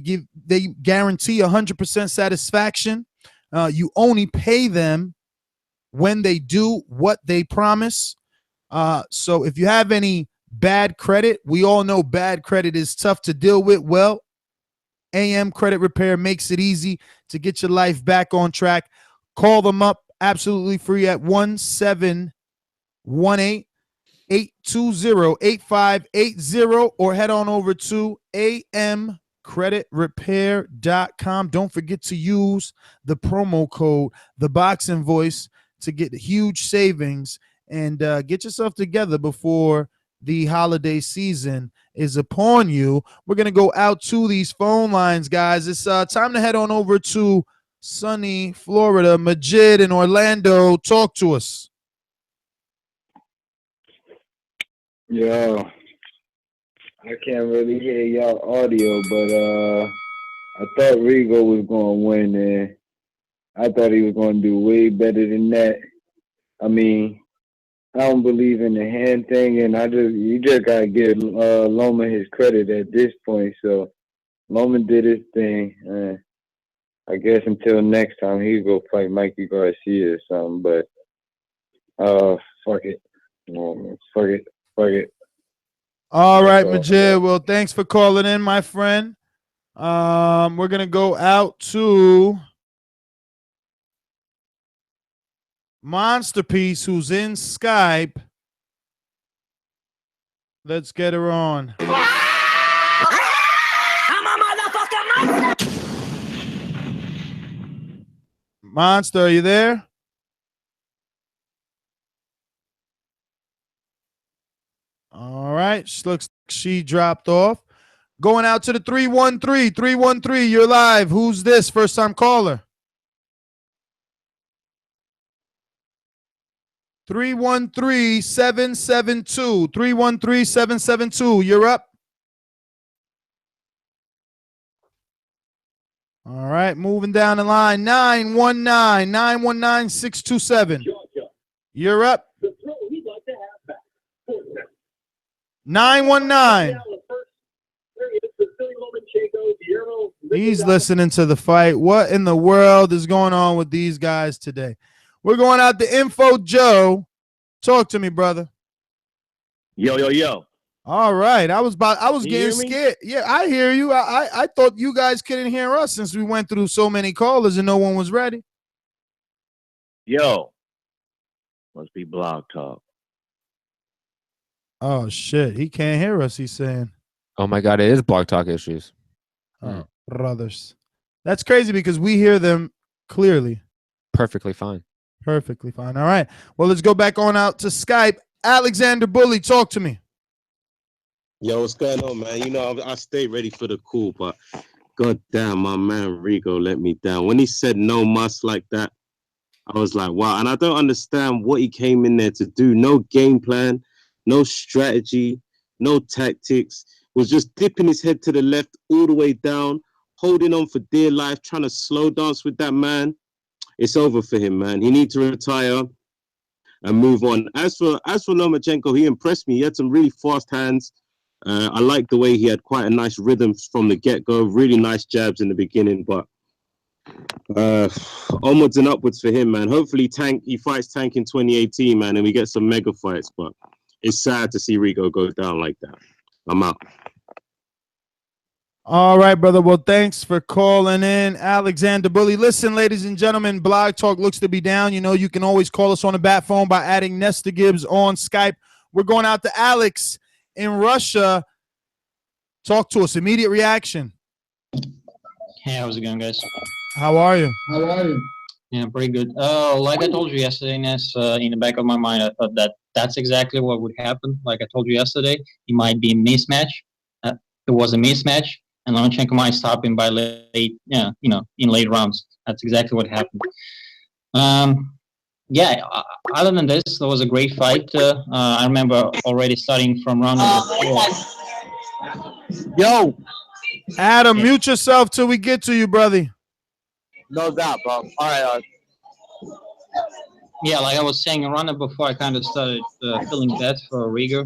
guarantee 100% satisfaction. You only pay them when they do what they promise. So if you have any bad credit, we all know bad credit is tough to deal with. Well, AM Credit Repair makes it easy to get your life back on track. Call them up absolutely free at 1-718-820-8580 or head on over to amcreditrepair.com. Don't forget to use the promo code ThaBoxingvoice to get huge savings and get yourself together before the holiday season is upon you. We're going to go out to these phone lines, guys. It's time to head on over to sunny Florida. Majid in Orlando, talk to us. Yo, I can't really hear y'all audio, but I thought Rigo was going to win, and I thought he was going to do way better than that. I mean, I don't believe in the hand thing, and you just gotta give Loma his credit at this point. So Loma did his thing. I guess until next time he'll go fight Mikey Garcia or something. But fuck it. Fuck it. All right, Majid. Well, thanks for calling in, my friend. We're gonna go out to Monsterpiece, who's in Skype. Let's get her on. I'm a motherfucking monster. Monster, are you there? All right. Looks like she dropped off. Going out to the 313. 313, you're live. Who's this? First time caller. 313-772. 313-772. You're up. All right, moving down the line. 919-627. You're up. 919. He's listening to the fight. What in the world is going on with these guys today? We're going out to Info Joe. Talk to me, brother. Yo. All right. I was You getting hear me? scared. Yeah, I hear you. I thought you guys couldn't hear us since we went through so many callers and no one was ready. Yo. Must be Blog Talk. Oh shit. He can't hear us, he's saying. Oh my God, it is Blog Talk issues. Oh, brothers. That's crazy because we hear them clearly. Perfectly fine. Perfectly fine. All right. Well, let's go back on out to Skype. Alexander Bully, talk to me. Yo, what's going on, man? You know, I stay ready for the call, but goddamn, my man Rigo let me down. When he said no muss like that, I was like, wow. And I don't understand what he came in there to do. No game plan, no strategy, no tactics. Was just dipping his head to the left all the way down, holding on for dear life, trying to slow dance with that man. It's over for him, man. He needs to retire and move on. As for Lomachenko, he impressed me. He had some really fast hands. I like the way he had quite a nice rhythm from the get-go. Really nice jabs in the beginning, but onwards and upwards for him, man. Hopefully he fights Tank in 2018, man, and we get some mega fights, but it's sad to see Rigo go down like that. I'm out. All right, brother. Well, thanks for calling in, Alexander Bully. Listen, ladies and gentlemen, Blog Talk looks to be down. You know, you can always call us on the bat phone by adding Nestor Gibbs on Skype. We're going out to Alex in Russia. Talk to us. Immediate reaction. Hey, how's it going, guys? How are you? Yeah, pretty good. Like I told you yesterday, Nes, in the back of my mind, I thought that that's exactly what would happen. Like I told you yesterday, it might be a mismatch. It was a mismatch, and Lomachenko might stop him by late, in late rounds. That's exactly what happened. Other than this, there was a great fight. I remember already starting from round number 4. Yo, Adam, mute yourself till we get to you, brother. no doubt, bro. All right. Yeah, like I was saying, around it before, I kind of started feeling bad for Rigo.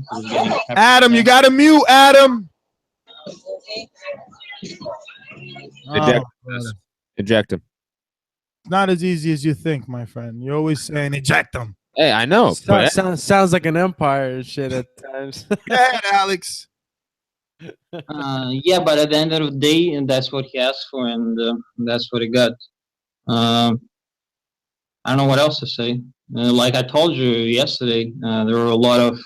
Adam, you got to mute, Adam. Eject him. Not as easy as you think, my friend. You're always saying eject them. Hey, I know. Sounds like an empire shit at times. Go ahead, Alex. But at the end of the day, and that's what he asked for, and that's what he got. I don't know what else to say. Like I told you yesterday, there were a lot of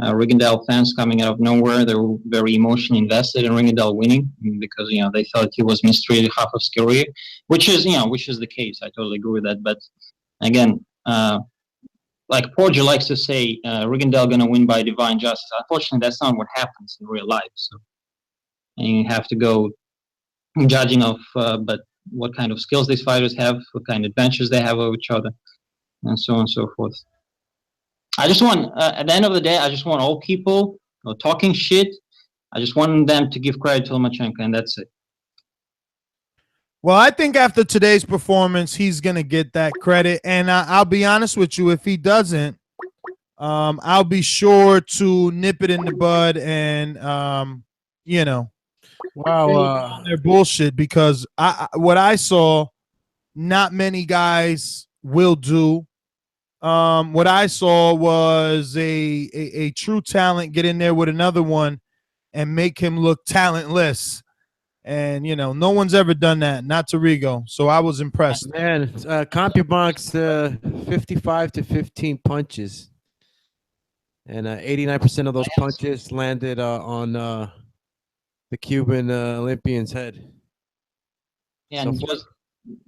Rigondeaux fans coming out of nowhere. They were very emotionally invested in Rigondeaux winning because they thought he was mistreated half of his career, which is the case. I totally agree with that. But again, like Porgy likes to say, Rigondeaux gonna win by divine justice. Unfortunately, that's not what happens in real life. So, and you have to go judging of, but what kind of skills these fighters have, what kind of adventures they have over each other, and so on and so forth. I just want, at the end of the day, I just want all people talking shit. I just want them to give credit to Lomachenko, and that's it. Well, I think after today's performance, he's going to get that credit. And I'll be honest with you, if he doesn't, I'll be sure to nip it in the bud and, their bullshit, because what I saw, not many guys will do. What I saw was a true talent get in there with another one and make him look talentless. And, no one's ever done that, not to Rigo. So I was impressed. Man, CompuBox 55 to 15 punches. And 89% of those punches landed on the Cuban Olympian's head. Yeah, and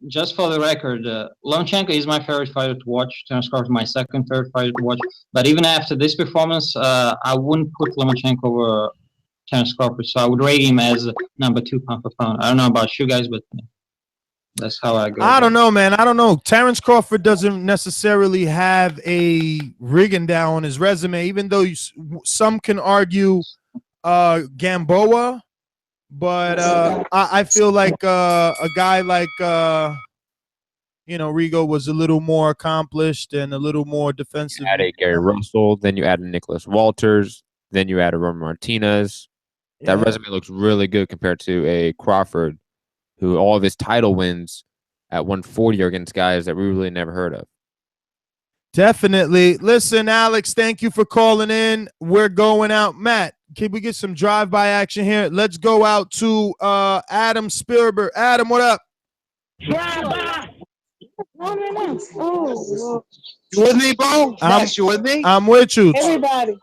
just for the record, Lomachenko is my favorite fighter to watch. Terence Crawford is my second favorite fighter to watch. But even after this performance, I wouldn't put Lomachenko over Terence Crawford, so I would rate him as number 2 pound for pound. I don't know about you guys, but that's how I go. I don't know, man. I don't know. Terence Crawford doesn't necessarily have a Rigondeaux on his resume, even though some can argue Gamboa. But I feel like a guy like Rigo was a little more accomplished and a little more defensive. You add a Gary Russell, then you add a Nicholas Walters, then you add a Roman Martinez. That resume looks really good compared to a Crawford, who all of his title wins at 140 are against guys that we really never heard of. Definitely. Listen, Alex, thank you for calling in. We're going out. Matt, can we get some drive-by action here? Let's go out to Adam Spielberg. Adam, what up? You with me, bro? Yes, you with me? I'm with you. Everybody.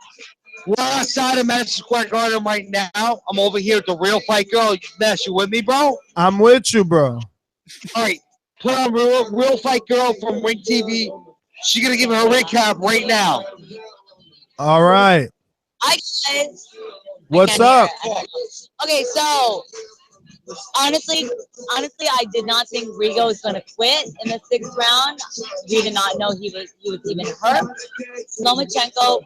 We're outside of Madison Square Garden right now. I'm over here at the Real Fight Girl. Ness, you with me, bro? I'm with you, bro. All right. Put on Real Fight Girl from Ring TV. She's going to give her recap right now. All right. Hi, guys. What's up? Okay, so honestly, I did not think Rigo was going to quit in the 6th round. We did not know he was even hurt. Lomachenko,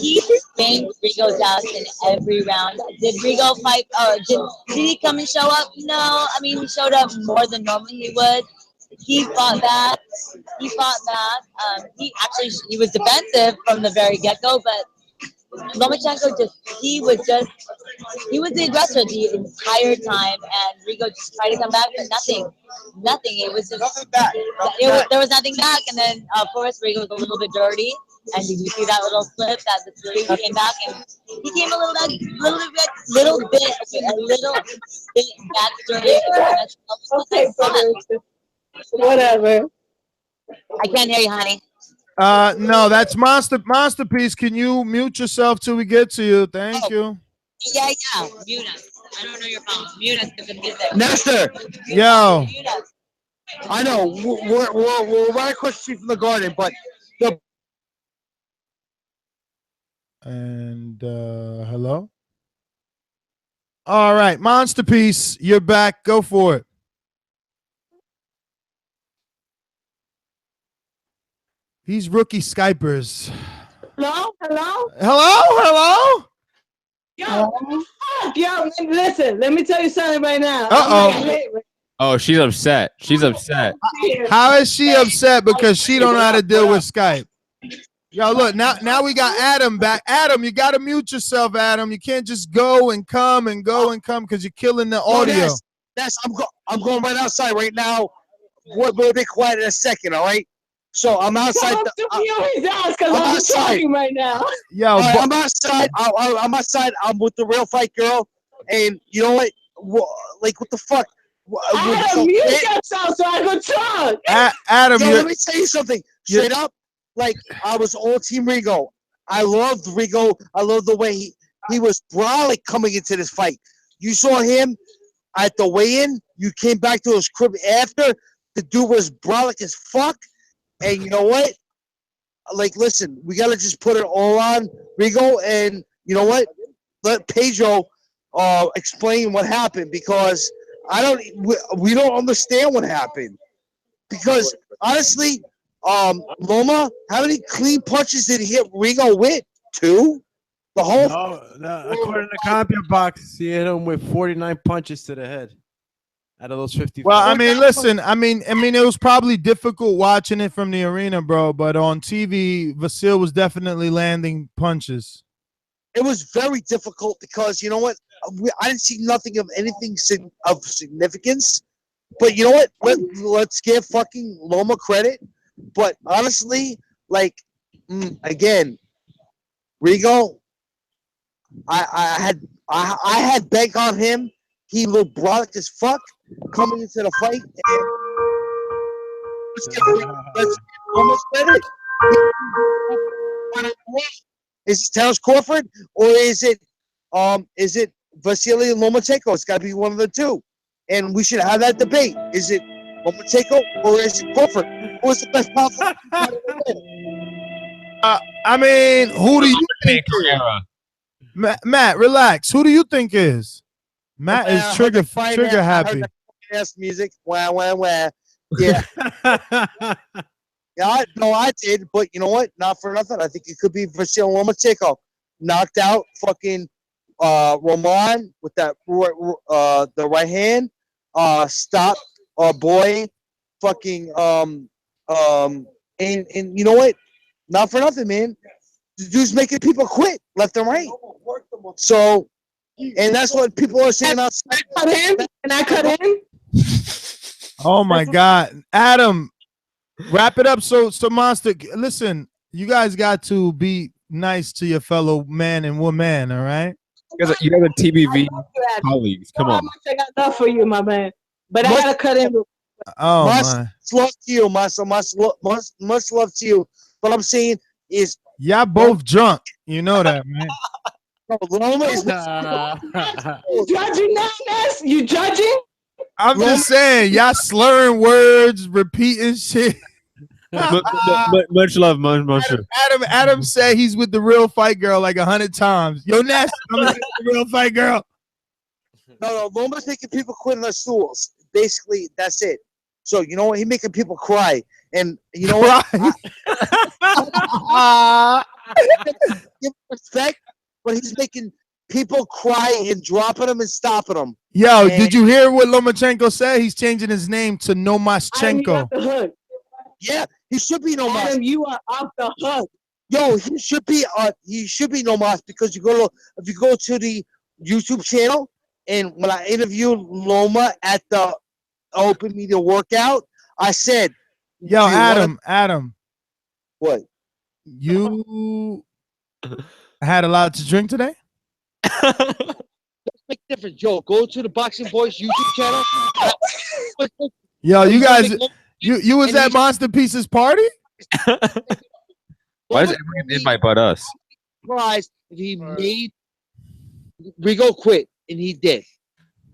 he banged Rigo's ass in every round. Did Rigo fight? Did he come and show up? No. I mean, he showed up more than normally he would. He fought back. He was defensive from the very get-go, but Lomachenko he was the aggressor the entire time, and Rigo just tried to come back, but nothing. It was just nothing back. There was nothing back, and then of course Rigo was a little bit dirty. And did you see that little slip that the Philly came back, and he came a little bit back dirty. Okay, whatever. I can't hear you, honey. No, that's Masterpiece. Can you mute yourself till we get to you? Thank you. Yeah. Mute us. I don't know your phone. Mute us with the music. Nestor. Yo. Mute us. I know we're right across the street from the garden, but the And hello. All right, Monster Piece, you're back. Go for it. These rookie Skypers. Hello? Hello? Yo, listen, let me tell you something right now. Oh, she's upset. She's upset. How is she upset because she don't know how to deal with Skype? Yo, look, now we got Adam back. Adam, you got to mute yourself, Adam. You can't just go and come because you're killing the audio. I'm going right outside right now. We'll be quiet in a second, all right? So I'm outside. He's out because I'm talking right now. Yo, I'm outside. I'm outside. I'm with the real fight girl, and you know what? Like what the fuck? Adam, mute yourself so I can talk. Adam, let me tell you something. Straight up, like I was all Team Rigo. I loved Rigo. I love the way he was brolic coming into this fight. You saw him at the weigh-in. You came back to his crib after. The dude was brolic as fuck. And you know what? Like, listen, we gotta just put it all on Rigo, and you know what? Let Pedro explain what happened, because we don't understand what happened. Because honestly, Loma, how many clean punches did he hit Rigo with? 2? The whole No, according to Compia Box, he hit him with 49 punches to the head out of those 50. Well, I mean, listen, I mean, it was probably difficult watching it from the arena, bro. But on TV, Vasyl was definitely landing punches. It was very difficult because you know what? I didn't see nothing of anything of significance. But you know what? Let's give fucking Loma credit. But honestly, like, again, Rigo, I had bank on him. He looked brolic as fuck coming into the fight. And let's almost credit. Is it Terrence Crawford or is it Vasyl Lomachenko? It's got to be one of the two, and we should have that debate. Is it Lomachenko or is it Crawford? Who's the best possible? I mean, who do you think? Matt, relax. Who do you think is? Matt is trigger happy. Ass music. Wah, wah, wah. Yeah. Yeah, I did, but you know what? Not for nothing. I think it could be Vasyl Lomachenko. Knocked out fucking Roman with that the right hand. Stopped our boy fucking and you know what? Not for nothing, man. The dude's making people quit left and right. So, and that's what people are saying outside. Can I cut in? Oh my God, Adam, wrap it up. So Monster, listen, you guys got to be nice to your fellow man and woman. All right. You guys are TBV colleagues. Come on. I got enough for you, my man. But I gotta cut in. Oh much my. love to you, much love to you. What I'm saying is, y'all both drunk. You know that, man. Loma is judging now, Ness? You judging? I'm just saying, y'all slurring words, repeating shit. Much love, much. Adam said he's with the real fight girl like 100 times. Yo, Ness, I'm with the real fight girl. No, Loma's making people quit on their stools. Basically, that's it. So you know what? He's making people cry, and you know what? Give respect, but he's making people cry and dropping them and stopping them. Yo, did you hear what Lomachenko said? He's changing his name to Nomaschenko. Yeah, he should be Nomas. Adam, you are off the hook. Yo, he should be Nomas, because if you go to the YouTube channel, and when I interviewed Loma at the open media workout, I said, "Yo, Adam, what? You had a lot to drink today?" Make a difference, Joe. Go to the Boxing Voice YouTube channel. Yo, you guys, you was at Monster Pieces party? Why does everyone invite but us? Surprised if he made Rigo quit, and he did.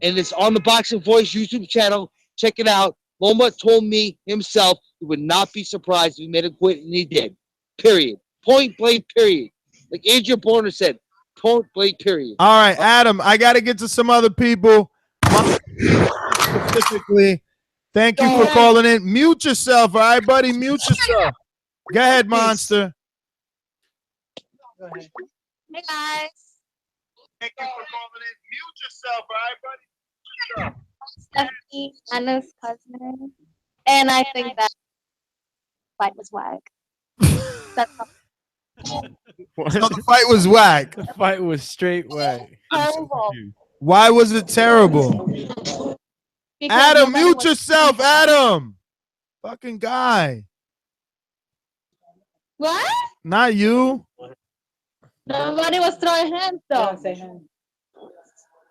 And it's on the Boxing Voice YouTube channel. Check it out. Loma told me himself he would not be surprised if he made him quit, and he did. Period. Point blank, period. Like Adrian Borner said, point blank, period. All right, Adam, I got to get to some other people. Specifically, thank you for calling in. Mute yourself, all right, buddy? Mute yourself. Go ahead, Monster. Go ahead. Hey, guys. Thank you for calling in. Mute yourself, all right, buddy? Stephanie, Anna's cousin, and I think that fight was whack. That's all. So the fight was whack. The fight was straight whack. Terrible. Why was it terrible? Because Adam, nobody mute was- yourself, Adam. Fucking guy. What? Not you. Nobody was throwing hands though.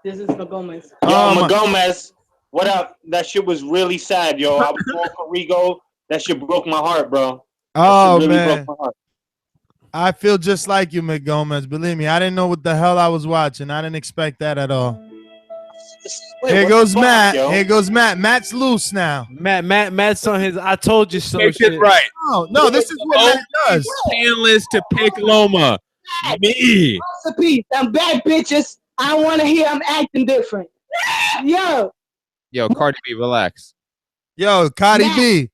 This is for Gomez. Oh, Gomez, what up? That shit was really sad, yo. I was going for Rigo. That shit broke my heart, bro. Oh, really man. broke my heart. I feel just like you, McGomez. Believe me, I didn't know what the hell I was watching. I didn't expect that at all. Here goes Matt. Here goes Matt. Matt's loose now. Matt's on his I told you so Picked shit. it right. No, this is what Matt does. Panelist to pick Loma. Me. Masterpiece. I'm back, bitches. I want to hear I'm acting different. Yo, Yo, Cardi B, relax. Yo, Cardi B.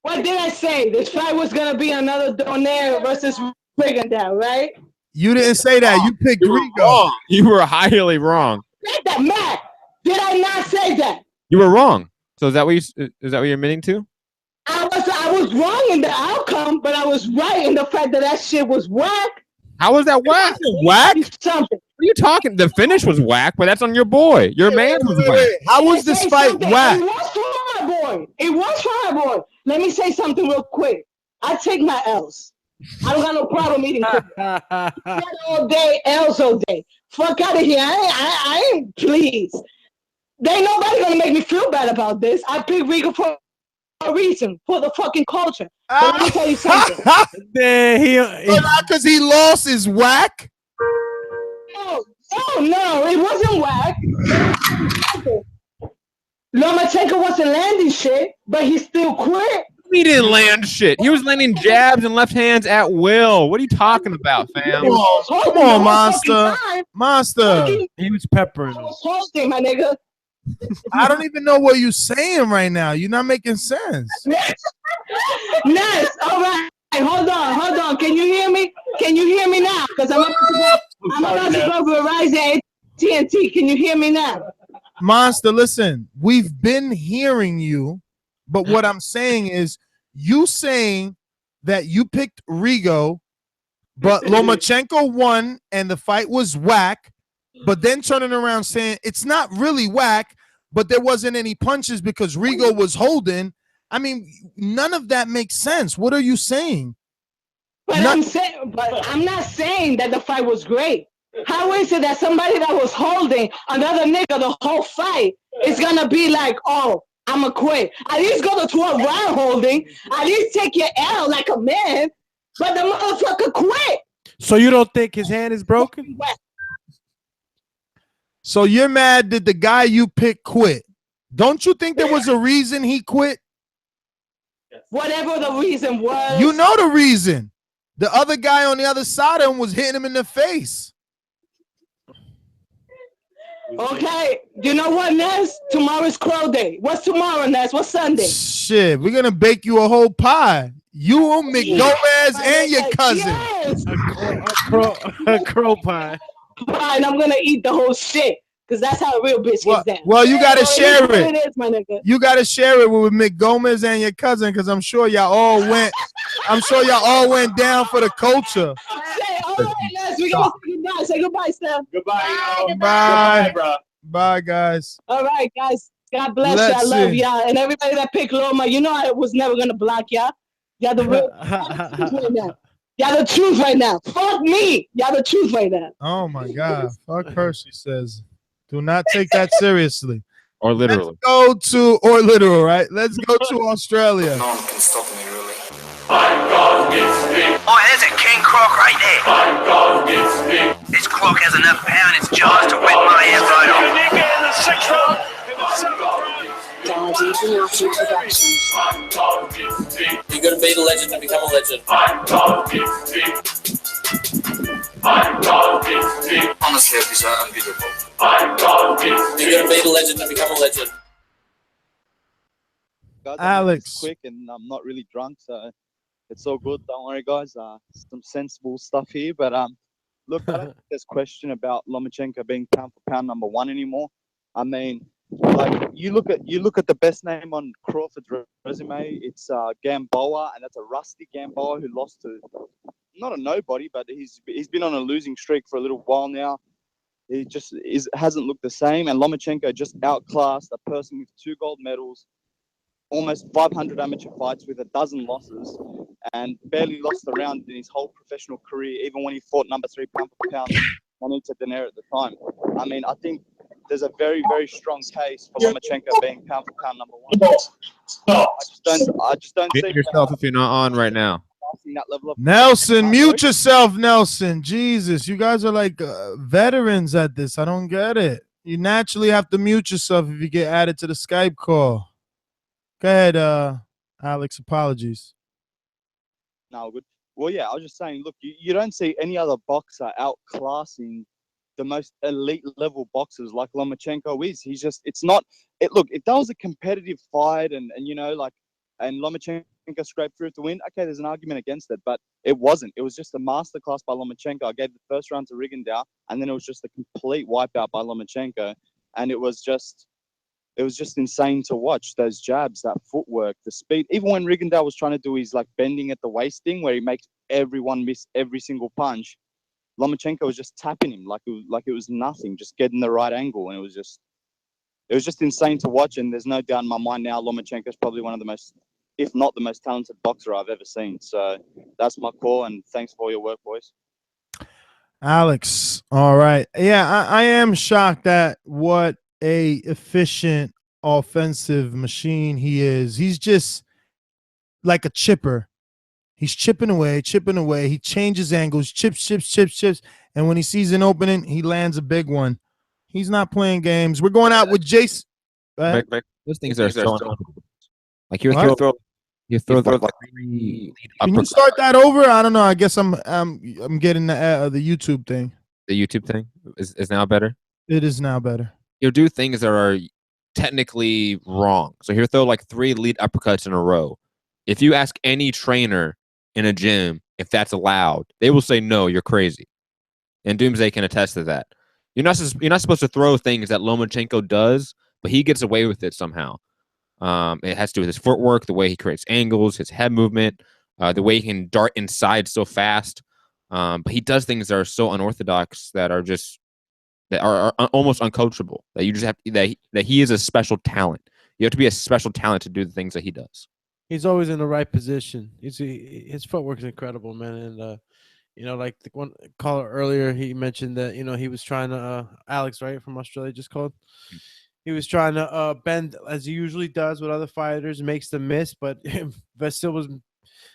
what did I say? This fight was going to be another Donaire versus Rigondeaux, right? You didn't say that. You picked Rigo. You were highly wrong. Said that, Matt. Did I not say that? You were wrong. So is that what you're admitting to? I was wrong in the outcome, but I was right in the fact that shit was whack. How was that whack? Whack? Something. What are you talking? The finish was whack, but that's on your boy. Your man was whack. How was this fight whack? It was for my boy. It was for my boy. Let me say something real quick. I take my L's. I don't got no problem eating cookies. All day, L's all day. Fuck out of here. I ain't pleased. There ain't nobody gonna make me feel bad about this. I picked Rigo for a reason, for the fucking culture. But let me tell you something. Because he lost his whack? No, it wasn't whack. Lomachenko wasn't landing shit, but he still quit. He didn't land shit. He was landing jabs and left hands at will. What are you talking about, fam? Come on, Monster. Monster. He was peppering him. Holding, my nigga. I don't even know what you're saying right now. You're not making sense. Nice. All right. Hold on. Can you hear me? Can you hear me now? Because I'm about to go Verizon AT&T. Can you hear me now? Monster, listen, we've been hearing you, but what I'm saying is you saying that you picked Rigo, but Lomachenko won and the fight was whack, but then turning around saying it's not really whack, but there wasn't any punches because Rigo was holding. I mean, none of that makes sense. What are you saying? But I'm not saying that the fight was great. How is it that somebody that was holding another nigga the whole fight is gonna be like, oh, I'ma quit? At least go to 12 round holding. At least take your L like a man. But the motherfucker quit. So you don't think his hand is broken? So you're mad that the guy you picked quit. Don't you think there was a reason he quit? Whatever the reason was. You know the reason. The other guy on the other side of him was hitting him in the face. Okay, you know what, Ness? Tomorrow's Crow Day. What's tomorrow, Ness? What's Sunday? Shit, we're gonna bake you a whole pie. You, McGomez, and your cousin. Yes. A crow pie. And I'm gonna eat the whole shit. Because that's how a real bitch gets down. Well, you gotta share It it. is, my nigga. You gotta share it with McGomez and your cousin, because I'm sure y'all all went. I'm sure y'all all went down for the culture. Say, all right, Ness, we gotta say goodbye. Say goodbye, Steph. Goodbye. Bye. Bro. Bye, guys. All right, guys. God bless Let's you. I love see. y'all. And everybody that picked Loma, you know I was never gonna block y'all. Y'all the real right now. Y'all the truth right now. Fuck me. Y'all the truth right now. Oh my God. Fuck her, she says. Do not take that seriously. Or literally. Let's go to, or literal, right? Let's go to Australia. No one can stop me, really. Oh, there's a king croc right there. This croc has enough power in its jaws to whip my head right off. Enrique in the 6th round. In the 7th round. You're gonna be the legend to become a legend. Honestly, these are unbeatable. You're gonna be the legend to become a legend. Guys, Alex. quick, and I'm not really drunk, so it's all good. Don't worry, guys. Some sensible stuff here, but look, I don't think there's question about Lomachenko being pound for pound #1 anymore. I mean, like you look at the best name on Crawford's resume. It's Gamboa, and that's a rusty Gamboa who lost to not a nobody, but he's been on a losing streak for a little while now. He just hasn't looked the same, and Lomachenko just outclassed a person with 2 gold medals, almost 500 amateur fights with 12 losses, and barely lost a round in his whole professional career, even when he fought #3 pound for pound, Juanita Donaire at the time. I mean, I think there's a very, very strong case for Lomachenko being pound for pound #1. I just don't see Mute yourself if you're not on right now. that level of Nelson, mute yourself, Nelson. Jesus, you guys are like veterans at this. I don't get it. You naturally have to mute yourself if you get added to the Skype call. Go ahead, Alex. Apologies. No, good. Well, yeah, I was just saying, look, you don't see any other boxer outclassing the most elite level boxers like Lomachenko is. He's just, it's not, look, if that was a competitive fight and you know, like, and Lomachenko scraped through to win, okay, there's an argument against it, but it wasn't. It was just a masterclass by Lomachenko. I gave the first round to Rigondeaux, and then it was just a complete wipeout by Lomachenko, and it was just insane to watch. Those jabs, that footwork, the speed. Even when Rigondeaux was trying to do his like bending at the waist thing, where he makes everyone miss every single punch, Lomachenko was just tapping him like it was nothing, just getting the right angle, and it was just insane to watch. And there's no doubt in my mind now, Lomachenko is probably one of the most, if not the most talented boxer I've ever seen. So that's my call, and thanks for all your work, boys. Alex, all right. Yeah, I am shocked at what a efficient offensive machine he is. He's just like a chipper. He's chipping away. He changes angles, chips. And when he sees an opening, he lands a big one. He's not playing games. We're going out with Jason. Those things are so like you throw like three. Can you start that over? I don't know. I guess I'm getting the YouTube thing. The YouTube thing is now better. It is now better. You'll do things that are technically wrong. So he'll throw like 3 lead uppercuts in a row. If you ask any trainer in a gym if that's allowed, they will say no, you're crazy. And Doomsday can attest to that. You're not supposed to throw things that Lomachenko does, but he gets away with it somehow. It has to do with his footwork, the way he creates angles, his head movement, the way he can dart inside so fast. But he does things that are so unorthodox that are almost uncoachable. That you just have that he is a special talent. You have to be a special talent to do the things that he does. He's always in the right position. His footwork is incredible, man. And you know, like the one caller earlier, he mentioned that he was trying to Alex, right, from Australia, just called. He was trying to bend as he usually does with other fighters, makes them miss, but Vasyl was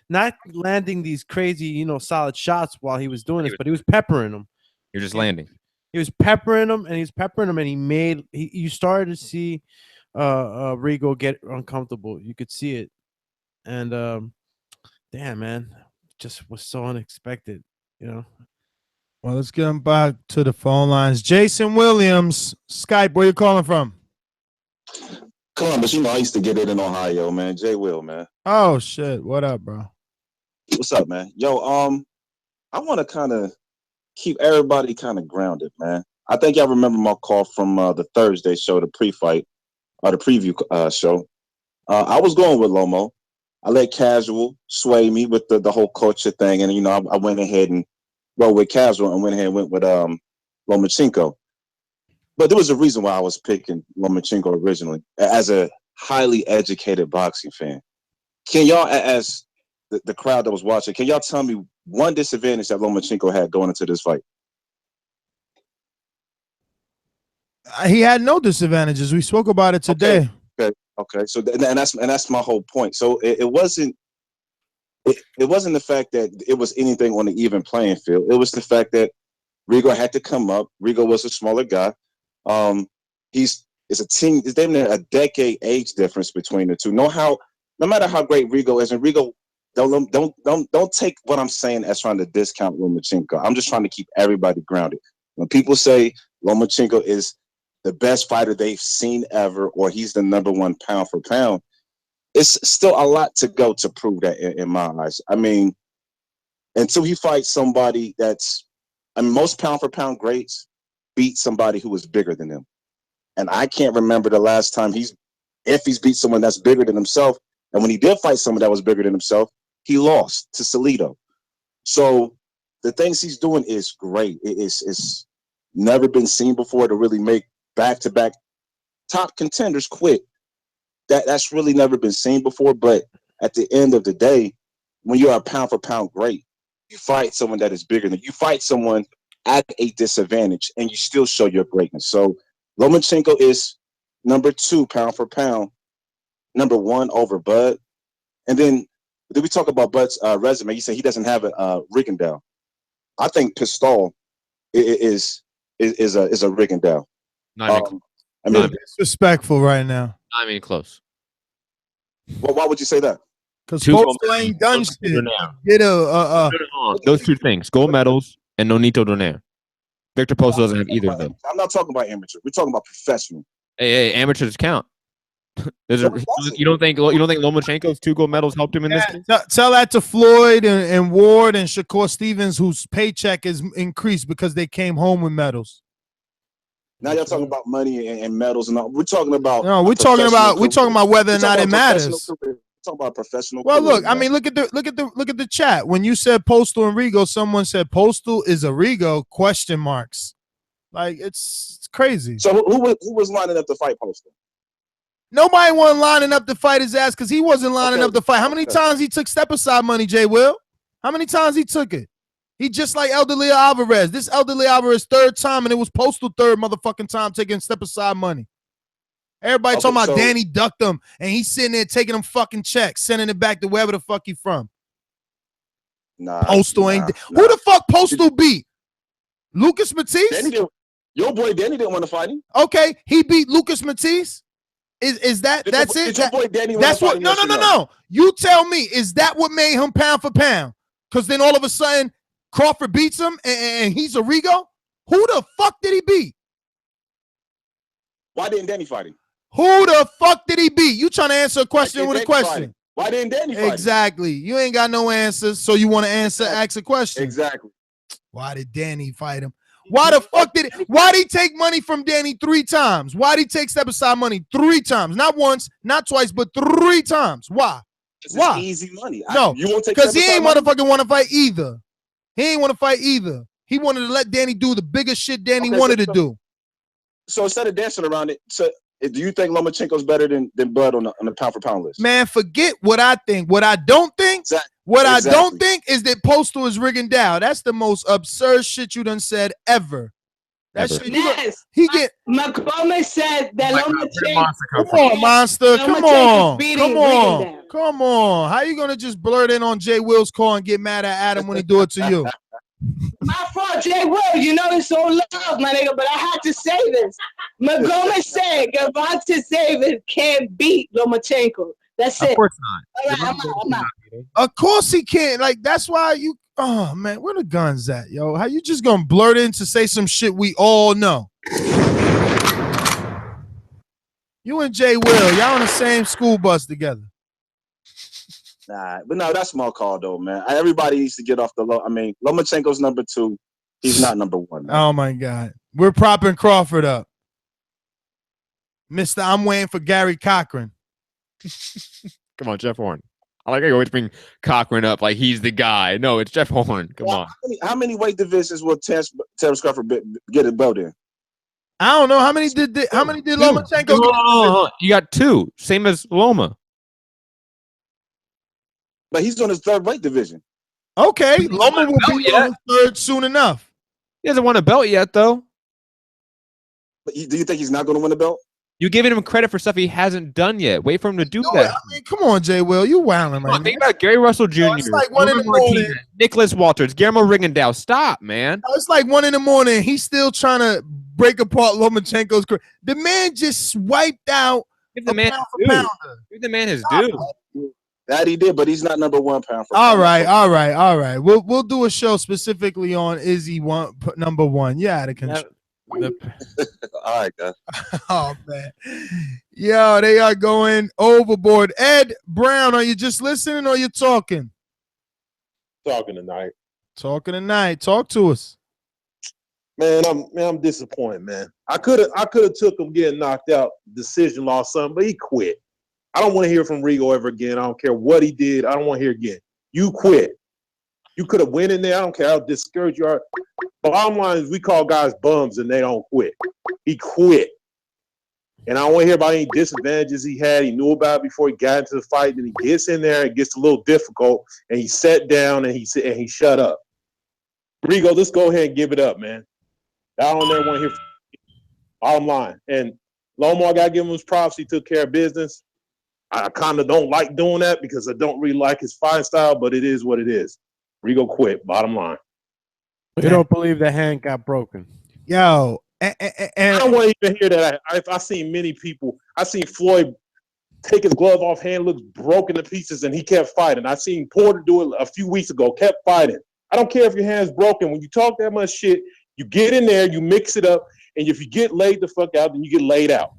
not landing these crazy, solid shots while he was doing this, but he was peppering them. You're just landing. He was peppering them, and you started to see Rigo get uncomfortable. You could see it. And damn, man, just was so unexpected, Well, let's get him back to the phone lines. Jason Williams, Skype, where you calling from? Columbus, I used to get it in Ohio, man. Jay Will, man. Oh shit, what up, bro? What's up, man? Yo, I want to kind of keep everybody kind of grounded, man. I think y'all remember my call from the Thursday show, the pre-fight or the preview show. I was going with Lomo. I let Casual sway me with the whole culture thing, and I went ahead and rolled with Casual and went with Lomachenko. But there was a reason why I was picking Lomachenko originally, as a highly educated boxing fan. Can y'all, as the crowd that was watching, can y'all tell me one disadvantage that Lomachenko had going into this fight? He had no disadvantages. We spoke about it today. Okay. So and that's my whole point. So it wasn't it wasn't the fact that it was anything on the even playing field. It was the fact that Rigo had to come up. Rigo was a smaller guy. It's a team. There's damn near a decade age difference between the two. No matter how great Rigo is, and Rigo, don't take what I'm saying as trying to discount Lomachenko. I'm just trying to keep everybody grounded. When people say Lomachenko is the best fighter they've seen ever, or he's the #1 pound for pound, it's still a lot to go to prove that in my eyes. I mean, until he fights somebody most pound for pound greats beat somebody who is bigger than him. And I can't remember the last time if he's beat someone that's bigger than himself. And when he did fight someone that was bigger than himself, he lost to Salido. So the things he's doing is great. It's never been seen before to really make back-to-back top contenders quit. That's really never been seen before. But at the end of the day, when you're a pound for pound great, you fight someone that is bigger than you. Fight someone at a disadvantage, and you still show your greatness. So Lomachenko is #2 pound for pound, #1 over Bud. And then did we talk about Bud's resume? You said he doesn't have a Rigondeaux. I think Pistol is a Rigondeaux. You're disrespectful right now. Not even close. Well, why would you say that? Because Postal ain't done shit. Get those two things: gold medals and Nonito Donaire. Victor Postal doesn't have either of them. I'm not talking about amateur. We're talking about professional. Hey, amateurs count. You don't think Lomachenko's 2 gold medals helped him in this case? Tell that to Floyd and Ward and Shakur Stevens, whose paycheck is increased because they came home with medals. Now y'all talking about money and medals and all. We're talking about we're talking about whether or not it matters. Talking about professional. Well, look, I mean, look at the chat. When you said Postal and Rigo, someone said Postal is a Rigo ? Like it's crazy. So who was lining up to fight Postal? Nobody wasn't lining up to fight his ass because he wasn't lining up to fight. How many times he took step aside money, Jay Will? How many times he took it? He just like Elderly Alvarez. This Elderly Alvarez 3rd time, and it was Postal 3rd motherfucking time taking step aside money. Everybody talking about Danny ducked him, and he's sitting there taking them fucking checks, sending it back to wherever the fuck he from. Postal ain't. Who the fuck Postal beat? Lucas Matisse? Your boy Danny didn't want to fight him. Okay, he beat Lucas Matisse. Is that that's it? Did your boy Danny that's what. No. You tell me. Is that what made him pound for pound? Because then all of a sudden Crawford beats him, and he's a Rigo. Who the fuck did he beat? Why didn't Danny fight him? Who the fuck did he beat? You trying to answer a question with a question? Why didn't Danny fight him? Exactly. You ain't got no answers, so you want to ask a question. Exactly. Why did Danny fight him? Why the fuck did he take money from Danny 3 times? Why did he take step aside money 3 times? Not once, not twice, but 3 times. Why? Why? Easy money. No, because he ain't motherfucking want to fight either. He ain't want to fight either. He wanted to let Danny do the biggest shit Danny wanted to do. So instead of dancing around it, do you think Lomachenko's better than Bud on the pound for pound list? Man, forget what I think. What I don't think. I don't think is that Postal is Rigondeaux. That's the most absurd shit you done said ever. That shit. He get. McCormick said that Lomachenko. Come on, monster. Come on. How you gonna just blurt in on Jay Will's call and get mad at Adam when he do it to you? My fault, Jay Will. You know it's all love, my nigga, but I had to say this. Montgomery said Gervonta Davis can't beat Lomachenko. That's it. Of course not. I'm out. Of course he can't. Like, that's why you. Oh, man, where the guns at, yo? How you just gonna blurt in to say some shit we all know? You and Jay Will, y'all on the same school bus together. Nah, but no, that's my call though, man. Everybody needs to get off the low. I mean, Lomachenko's #2. He's not #1. Man. Oh my God, we're propping Crawford up, Mister. I'm waiting for Gary Cochran. Come on, Jeff Horn. I like how you always bring Cochran up like he's the guy. No, it's Jeff Horn. Come on. How many weight divisions will Terrence Crawford get a belt in? I don't know. How many did Lomachenko? No. You got 2, same as Loma. But he's on his 3rd weight division. Okay, Loma will be on his 3rd soon enough. He hasn't won a belt yet, though. But do you think he's not going to win a belt? You're giving him credit for stuff he hasn't done yet. Wait for him to do that. I mean, come on, Jay Will, you wilding right now. Think about Gary Russell Jr., It's like 1 in the morning. Nicholas Walters, Guillermo Rigondeaux. Stop, man. It's like 1 in the morning. He's still trying to break apart Lomachenko's career. The man just swiped out Give the man pound for his due. pounder. Give the man his due. That he did, but he's not number 1 pound for All pound. right. We'll do a show specifically on is he number 1? Yeah, out of control. All right, guys. Oh man, yo, they are going overboard. Ed Brown, are you just listening or you talking? Talking tonight. Talking tonight. Talk to us. Man, I'm disappointed, man. I could have took him getting knocked out, decision lost something, but he quit. I don't want to hear from Rigo ever again. I don't care what he did. I don't want to hear again. You quit. You could have went in there. I don't care how discouraged you are. Bottom line is we call guys bums and they don't quit. He quit. And I don't want to hear about any disadvantages he had. He knew about it before he got into the fight. Then he gets in there and it gets a little difficult. And he sat down and he shut up. Rigo, let's go ahead and give it up, man. I don't ever want to hear from you. Bottom line. And Lomar, I got to give him his props. He took care of business. I kind of don't like doing that because I don't really like his fighting style, but it is what it is. Rigo quit. Bottom line. You don't believe the hand got broken? Yo, I don't want to even hear that. I seen many people. I seen Floyd take his glove off, hand looks broken to pieces, and he kept fighting. I seen Porter do it a few weeks ago, kept fighting. I don't care if your hand's broken. When you talk that much shit, you get in there, you mix it up, and if you get laid the fuck out, then you get laid out.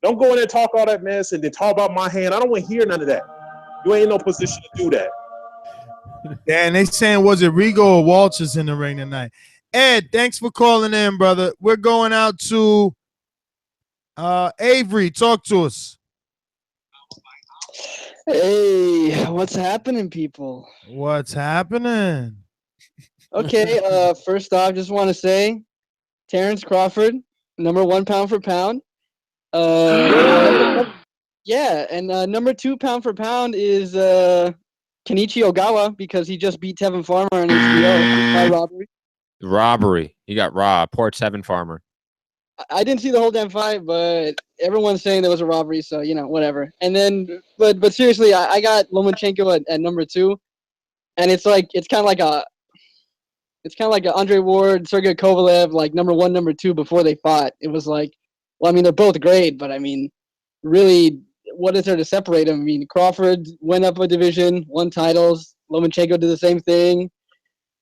Don't go in there and talk all that mess and then talk about my hand. I don't want to hear none of that. You ain't in no position to do that. Yeah, and they saying, was it Rigo or Walters in the ring tonight? Ed, thanks for calling in, brother. We're going out to Avery. Talk to us. Hey, what's happening, people? What's happening? Okay, first off, just want to say, Terrence Crawford, number 1 pound for pound. Yeah, and number 2 pound for pound is Kenichi Ogawa because he just beat Tevin Farmer on HBO by robbery. Robbery. He got robbed. Poor Tevin Farmer. I didn't see the whole damn fight, but everyone's saying there was a robbery, so whatever. And then, but seriously, I got Lomachenko at number 2, and it's kind of like a Andre Ward, Sergey Kovalev, like number 1, number 2 before they fought. It was like, well, I mean, they're both great, but I mean, really, what is there to separate them? I mean, Crawford went up a division, won titles. Lomachenko did the same thing.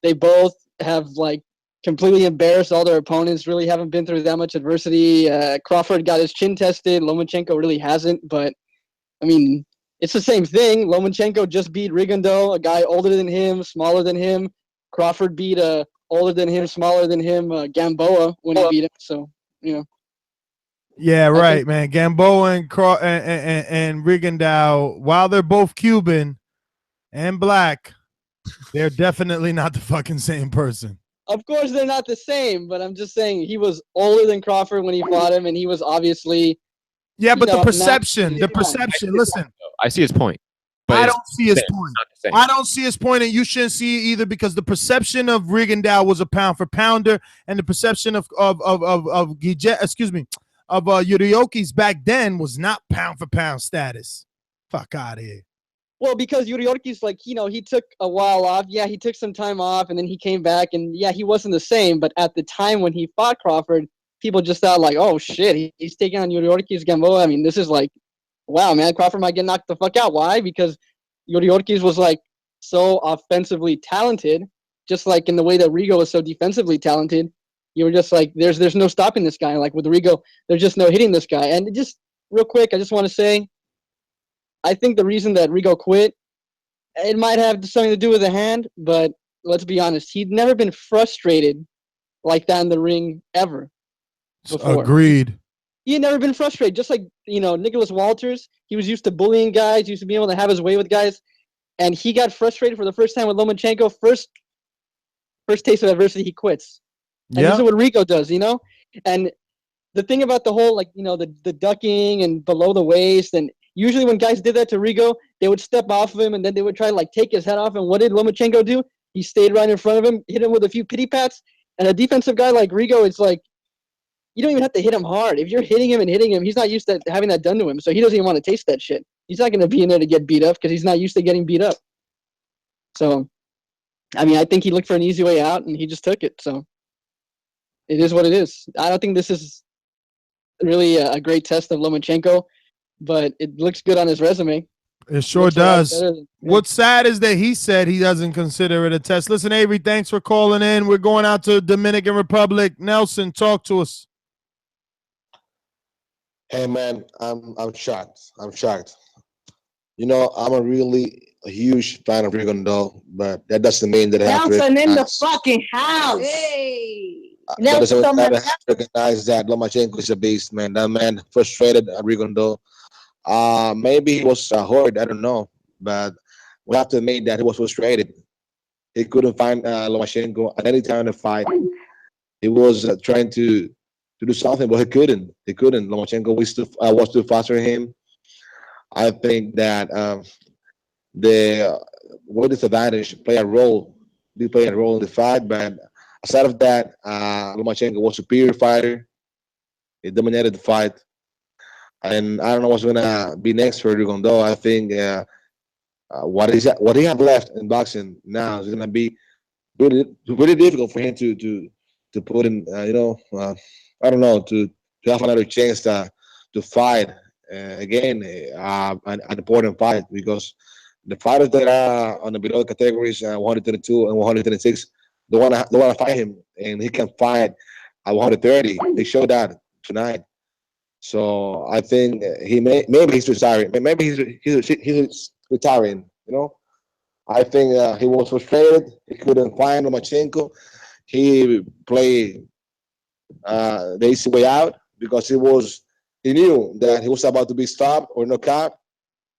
They both have like completely embarrassed all their opponents. Really haven't been through that much adversity. Crawford got his chin tested. Lomachenko really hasn't. But I mean, it's the same thing. Lomachenko just beat Rigondeaux, a guy older than him, smaller than him. Crawford beat a older than him, smaller than him, Gamboa when he beat him. So Yeah, right, man. Gamboa and Rigondeaux, while they're both Cuban and black, they're definitely not the fucking same person. Of course, they're not the same, but I'm just saying he was older than Crawford when he fought him, and he was obviously. Yeah, but the perception. Listen, I see his point. I don't see his point. I don't see his point, and you shouldn't see it either because the perception of Rigondeaux was a pound for pounder, and the perception of Yurioki's back then was not pound for pound status. Fuck out of here. Well, because Yurioki's like, he took a while off. Yeah, he took some time off, and then he came back, and yeah, he wasn't the same. But at the time when he fought Crawford, people just thought like, oh shit, he's taking on Yurioki's Gamboa. I mean, this is like, wow, man, Crawford might get knocked the fuck out. Why? Because Yurioki's was like so offensively talented, just like in the way that Rigo was so defensively talented. You were just like, there's no stopping this guy. Like with Rigo, there's just no hitting this guy. And just real quick, I just want to say, I think the reason that Rigo quit, it might have something to do with the hand, but let's be honest, he'd never been frustrated like that in the ring ever before. Agreed. He had never been frustrated. Just like, Nicholas Walters, he was used to bullying guys, used to be able to have his way with guys, and he got frustrated for the first time with Lomachenko. First taste of adversity, he quits. And this is what Rigo does, And the thing about the whole, like, the ducking and below the waist, and usually when guys did that to Rigo, they would step off of him, and then they would try to, like, take his head off. And what did Lomachenko do? He stayed right in front of him, hit him with a few pity pats. And a defensive guy like Rigo, it's like, you don't even have to hit him hard. If you're hitting him, he's not used to having that done to him, so he doesn't even want to taste that shit. He's not going to be in there to get beat up because he's not used to getting beat up. So, I mean, I think he looked for an easy way out and he just took it. So, it is what it is. I don't think this is really a great test of Lomachenko, but it looks good on his resume. It sure does. What's sad is that he said he doesn't consider it a test. Listen, Avery, thanks for calling in. We're going out to Dominican Republic. Nelson, talk to us. Hey man, I'm shocked. I'm shocked. You know, I'm a huge fan of Rigondeaux, but that doesn't mean that I have to Nelson in the recognize, fucking house. that doesn't mean that I have to recognize that Lomachenko is a beast, man. That man frustrated at Rigondeaux. Maybe he was hurt, I don't know, but we have to admit that he was frustrated. He couldn't find Lomachenko at any time in the fight. He was trying to do something, but he couldn't. He couldn't. Lomachenko was too fast for him. I think that the weight disadvantage play a role. Did play a role in the fight, but aside of that, Lomachenko was a superior fighter. He dominated the fight, and I don't know what's gonna be next for Rigondeaux. I think what he have left in boxing now is gonna be really difficult for him to put in. I don't know, to have another chance to fight again an important fight, because the fighters that are on the below categories 132 and 136 don't want to fight him, and he can fight at 130. They showed that tonight. So I think maybe he's retiring. Maybe he's retiring. You know, I think he was frustrated. He couldn't find Lomachenko. He played the easy way out because he knew that he was about to be stopped or knocked out,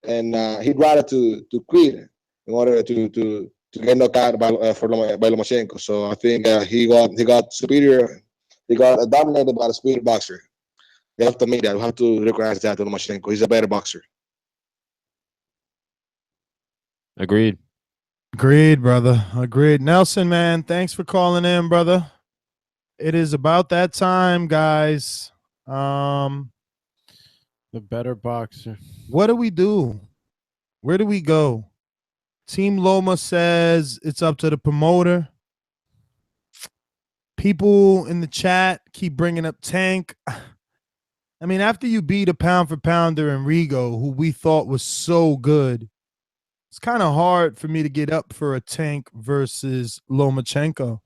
and he'd rather to quit in order to get knocked out by Lomachenko. So I think he got superior. He got dominated by the superior boxer. We have to admit that. We have to recognize that to Lomachenko. He's a better boxer. Agreed. Agreed, brother. Agreed. Nelson, man, thanks for calling in, brother. It is about that time, guys. The better boxer. What do we do? Where do we go? Team Loma says it's up to the promoter. People in the chat keep bringing up Tank. I mean, after you beat a pound for pounder in Rigo, who we thought was so good, it's kind of hard for me to get up for a Tank versus Lomachenko.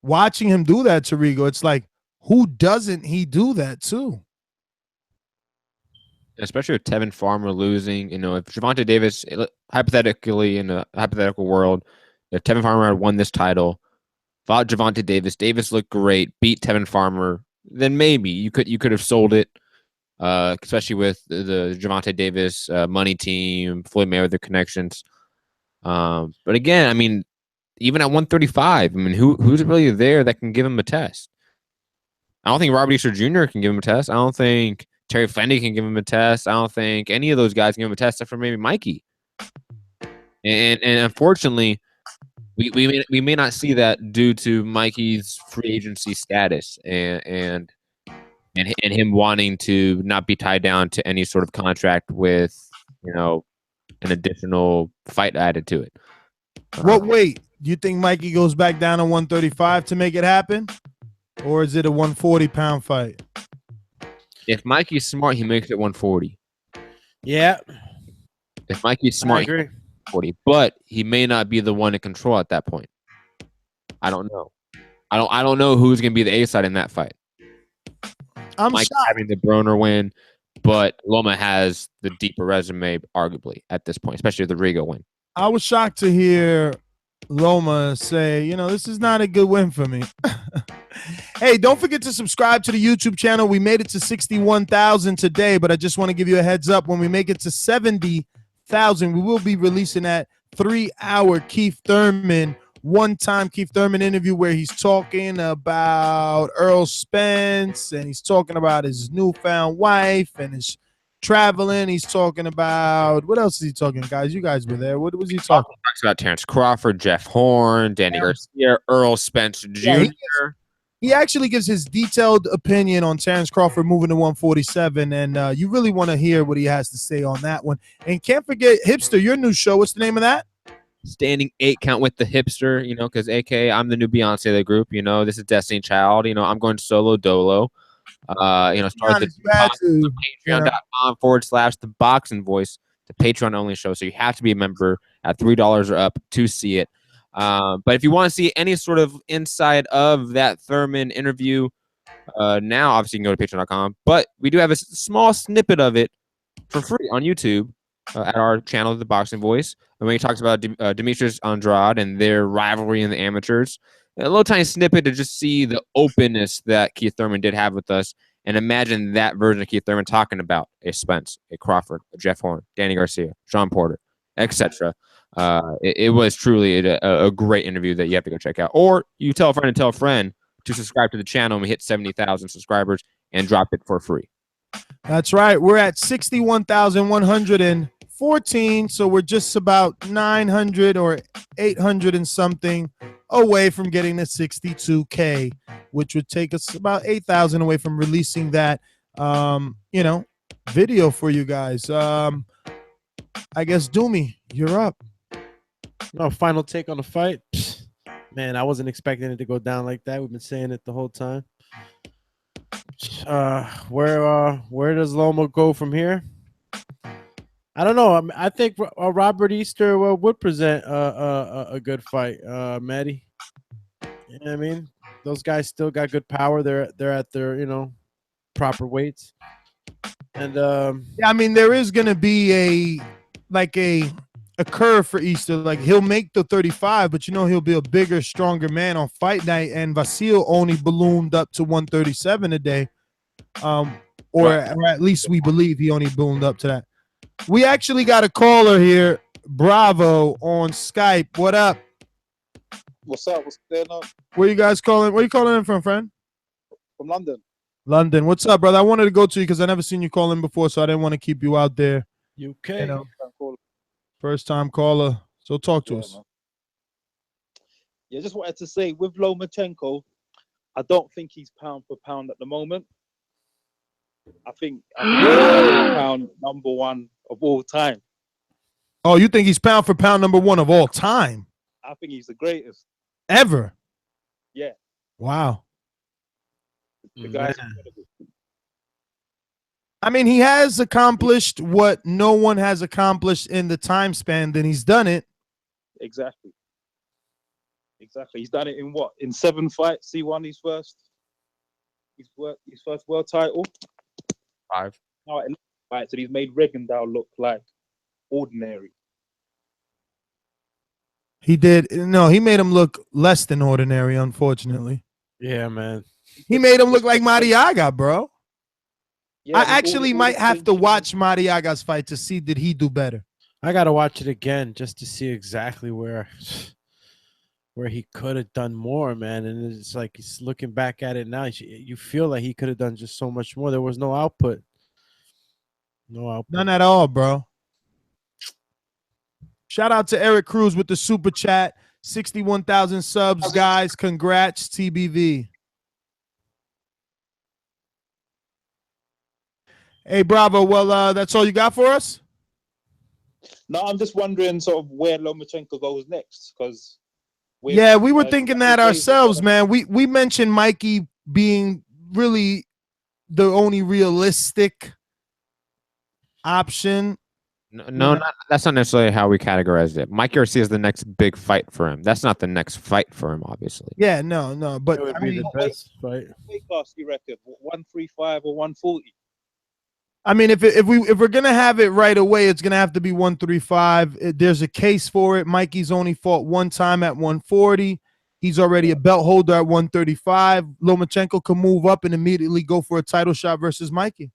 Watching him do that to Rigo, it's like, who doesn't he do that to? Especially with Tevin Farmer losing, if Gervonta Davis, hypothetically, in a hypothetical world, if Tevin Farmer had won this title, fought Gervonta Davis, Davis looked great, beat Tevin Farmer, then maybe you could have sold it, especially with the Gervonta Davis money team, Floyd Mayweather connections. But again, I mean, even at 135, I mean, who's really there that can give him a test? I don't think Robert Easter Jr. can give him a test. I don't think Terry Fendy can give him a test. I don't think any of those guys can give him a test except for maybe Mikey. And unfortunately, we may not see that due to Mikey's free agency status and him wanting to not be tied down to any sort of contract with an additional fight added to it. What weight? Do you think Mikey goes back down to 135 to make it happen? Or is it a 140-pound fight? If Mikey's smart, he makes it 140. Yeah. If Mikey's smart, I agree. 40, but he may not be the one in control at that point. I don't know. I don't know who's going to be the A side in that fight. I'm Mike shocked. having the Broner win, but Loma has the deeper resume, arguably, at this point, especially the Rigo win. I was shocked to hear Loma say, this is not a good win for me. Hey, don't forget to subscribe to the YouTube channel. We made it to 61,000 today, but I just want to give you a heads up. When we make it to 70,000, we will be releasing that 3-hour Keith Thurman, one-time Keith Thurman interview where he's talking about Earl Spence and he's talking about his newfound wife and his traveling. He's talking about, what else is he talking, guys? You guys were there. What was he talking? Talks about Terrence Crawford, Jeff Horn, Danny Garcia, Earl Spence Jr. He actually gives his detailed opinion on Terrence Crawford moving to 147, and you really want to hear what he has to say on that one. And can't forget, Hipster, your new show. What's the name of that? Standing 8 count with the Hipster, because AK, I'm the new Beyonce of the group. This is Destiny Child. I'm going solo dolo. Start the patreon.com/ThaBoxingVoice, the Patreon only show. So you have to be a member at $3 or up to see it. But if you want to see any sort of inside of that Thurman interview, now obviously you can go to patreon.com. But we do have a small snippet of it for free on YouTube at our channel, The Boxing Voice. And when he talks about Demetrius Andrade and their rivalry in the amateurs, a little tiny snippet to just see the openness that Keith Thurman did have with us, and imagine that version of Keith Thurman talking about a Spence, a Crawford, a Jeff Horn, Danny Garcia, Sean Porter, etc. It was truly a great interview that you have to go check out. Or you tell a friend and tell a friend to subscribe to the channel, and we hit 70,000 subscribers and drop it for free. That's right. We're at 61,114, so we're just about 900 or 800 and something away from getting to 62K, which would take us about 8,000 away from releasing that, video for you guys. I guess, Doomy, you're up. No, final take on the fight. Man, I wasn't expecting it to go down like that. We've been saying it the whole time. Where does Loma go from here? I don't know. I think Robert Easter would present a good fight, Maddie. You know what I mean? Those guys still got good power. They're at their proper weights. And there is gonna be a curve for Easter. Like, he'll make the 35, but he'll be a bigger, stronger man on fight night. And Vasyl only ballooned up to 137 a day. Or at least we believe he only ballooned up to that. We actually got a caller here, Bravo, on Skype. What up? What's up? What's going on? Where you guys calling? Where you calling in from, friend? From London. London. What's up, brother? I wanted to go to you because I never seen you call in before, so I didn't want to keep you out there. UK. First time caller. So talk to us. Man. Yeah, just wanted to say with Lomachenko, I don't think he's pound for pound at the moment. I think he's pound number one of all time. Oh, you think he's pound for pound number one of all time? I think he's the greatest. Ever? Yeah. Wow. The guy's incredible. He has accomplished what no one has accomplished in the time span. Then he's done it. Exactly. He's done it in what? In 7 fights. He won his first world title. 5. All right, so he's made Rigondeaux look like ordinary. He did. No, he made him look less than ordinary, unfortunately. Yeah, man. He made him look like Mariaga, bro. Yeah, I actually might have to watch Mariaga's fight to see did he do better. I got to watch it again just to see exactly where he could have done more, man. And it's like he's looking back at it now. You feel like he could have done just so much more. There was no output. No output. None at all, bro. Shout out to Eric Cruz with the super chat. 61,000 subs, guys. Congrats, TBV. Hey, Bravo. Well, that's all you got for us? No, I'm just wondering sort of where Lomachenko goes next, because we were thinking that ourselves, man. We mentioned Mikey being really the only realistic option. No, that's not necessarily how we categorized it. Mike Garcia is the next big fight for him. That's not the next fight for him, obviously. Yeah, no, but it would be the best fight. Weight class, you reckon 135 or 140? If we're gonna have it right away, it's gonna have to be 135. There's a case for it. Mikey's only fought one time at 140. He's already a belt holder at 135. Lomachenko can move up and immediately go for a title shot versus Mikey.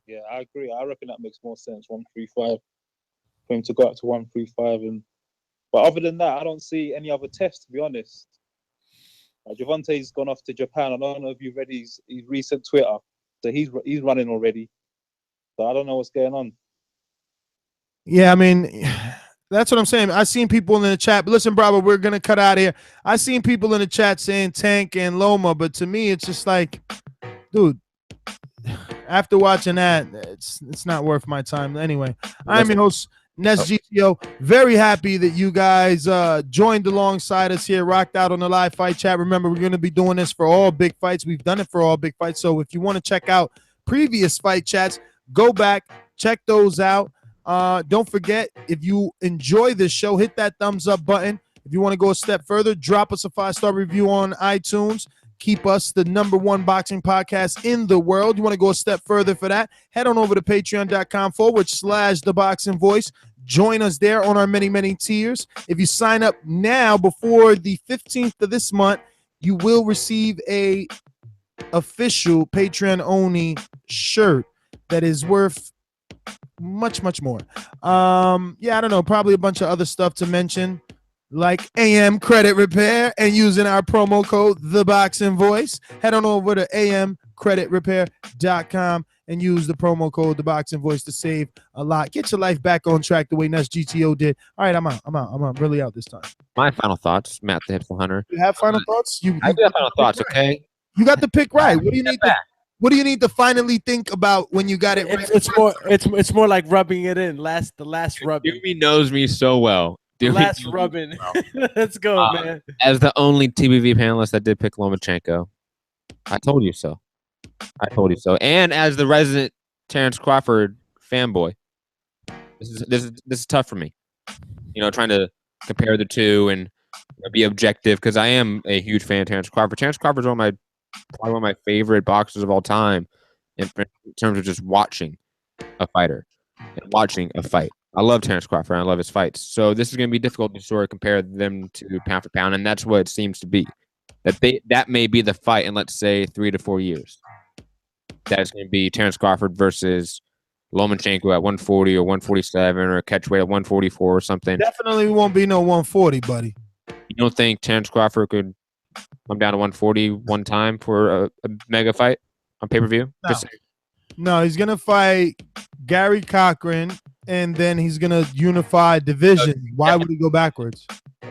Yeah, I agree. I reckon that makes more sense. 135 for him to go up to 135, but other than that, I don't see any other test. To be honest, Gervonta's gone off to Japan. I don't know if you've read his recent Twitter. So he's running already. So I don't know what's going on. Yeah, That's what I'm saying. I seen people in the chat. But listen, Bravo, we're gonna cut out of here. I seen people in the chat saying Tank and Loma, but to me, it's just like, dude. After watching that, it's not worth my time. Anyway, I'm your host, Nes GTO. Very happy that you guys joined alongside us here, rocked out on the live fight chat. Remember, we're going to be doing this for all big fights. We've done it for all big fights. So if you want to check out previous fight chats, go back, check those out. Don't forget, if you enjoy this show, hit that thumbs up button. If you want to go a step further, drop us a 5-star review on iTunes. Keep us the #1 boxing podcast in the world. You want to go a step further for that? Head on over to patreon.com/ThaBoxingVoice. Join us there on our many, many tiers. If you sign up now before the 15th of this month, you will receive a official Patreon-only shirt that is worth much, much more. Yeah, I don't know. Probably a bunch of other stuff to mention, like AM Credit Repair and using our promo code ThaBoxingVoice. Head on over to amcreditrepair.com and use the promo code ThaBoxingVoice to save a lot. Get your life back on track the way Nes GTO did. All right, I'm out. I'm really out this time. My final thoughts, Matt the Hipster Hunter. You have final thoughts? I do have final thoughts, okay? You got the pick right. What do you need what do you need to finally think about when you got it right? It's more like rubbing it in. The last rubbing. Doomy knows me so well. Last rubbing. Let's go, man. As the only TBV panelist that did pick Lomachenko, I told you so. I told you so. And as the resident Terrence Crawford fanboy, this is tough for me. You know, trying to compare the two and be objective, because I am a huge fan of Terrence Crawford. Terrence Crawford's probably one of my favorite boxers of all time in terms of just watching a fighter and watching a fight. I love Terrence Crawford. I love his fights. So this is going to be difficult to sort of compare them to pound for pound, and that's what it seems to be. That may be the fight in, let's say, 3 to 4 years. That is going to be Terrence Crawford versus Lomachenko at 140 or 147 or a catchweight at 144 or something. Definitely won't be no 140, buddy. You don't think Terrence Crawford could come down to 140 one time for a mega fight on pay-per-view? No, he's going to fight Gary Cochran, and then he's going to unify division. Why would he go backwards?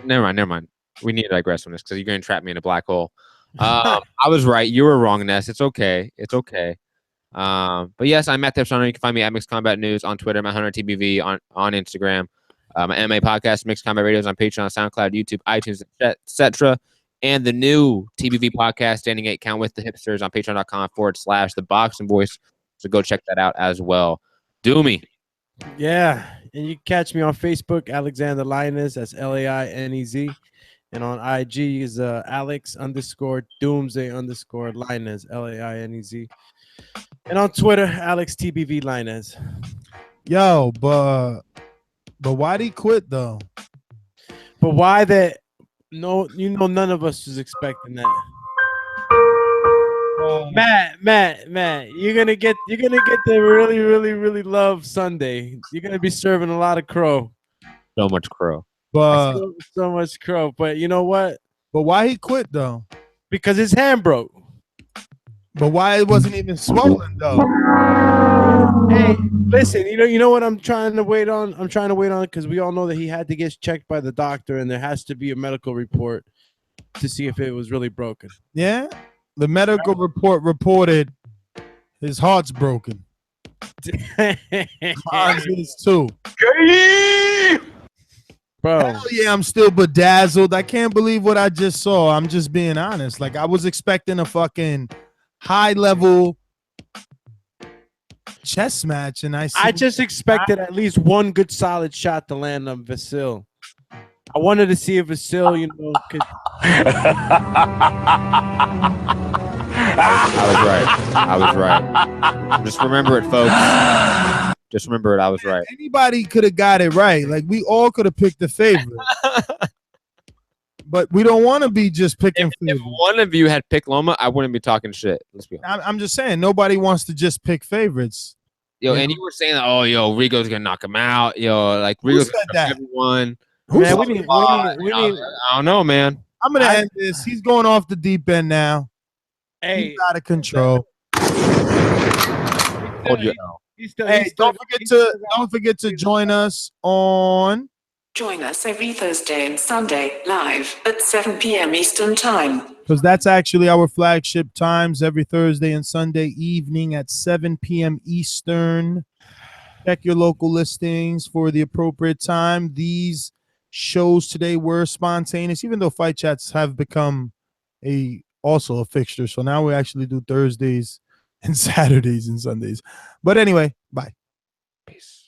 Never mind. We need to digress on this because you're going to trap me in a black hole. I was right. You were wrong, Ness. It's okay. But yes, I'm Matt Hipster. You can find me at Mixed Combat News on Twitter, Matt Hunter TBV on Instagram. My MMA podcast, Mixed Combat Radios on Patreon, SoundCloud, YouTube, iTunes, etc. And the new TBV podcast, Standing 8 Count with the Hipsters on patreon.com/ThaBoxingVoice. So go check that out as well. Doomy. Yeah. And you can catch me on Facebook, Alexander Lainez. That's Lainez. And on IG is Alex_Doomsday_Lainez, Lainez. And on Twitter, AlexTBV Lainez. Yo, but why'd he quit though? But why that? No, none of us was expecting that. Matt, you're gonna get the really love Sunday. You're gonna be serving a lot of crow. So much crow. But so much crow. But you know what? But why he quit though? Because his hand broke. But why it wasn't even swollen though? Hey, listen, you know what I'm trying to wait on? I'm trying to wait on because we all know that he had to get checked by the doctor, and there has to be a medical report to see if it was really broken. Yeah? The medical report reported his heart's broken. Hans is too. Bro. Hell yeah, I'm still bedazzled. I can't believe what I just saw. I'm just being honest. Like, I was expecting a fucking high-level chess match, and I just expected at least one good solid shot to land on Vasyl. I wanted to see if Vasyl, could. I was right. Just remember it, folks. Just remember it. I was right. Anybody could have got it right. Like, we all could have picked the favorite. But we don't want to be just picking favorites. If one of you had picked Loma, I wouldn't be talking shit. Let's be honest. I'm just saying, nobody wants to just pick favorites. Yo, and you were saying that, Rigo's gonna knock him out. Like Rigo's gonna knock everyone. Man, we need. I don't know, man. I'm gonna end this. He's going off the deep end now. Hey, he's out of control. Hold you. Don't forget to join us on Join us every Thursday and Sunday live at 7 p.m. Eastern Time. Because that's actually our flagship times every Thursday and Sunday evening at 7 p.m. Eastern. Check your local listings for the appropriate time. These shows today were spontaneous, even though fight chats have become also a fixture. So now we actually do Thursdays and Saturdays and Sundays. But anyway, bye. Peace.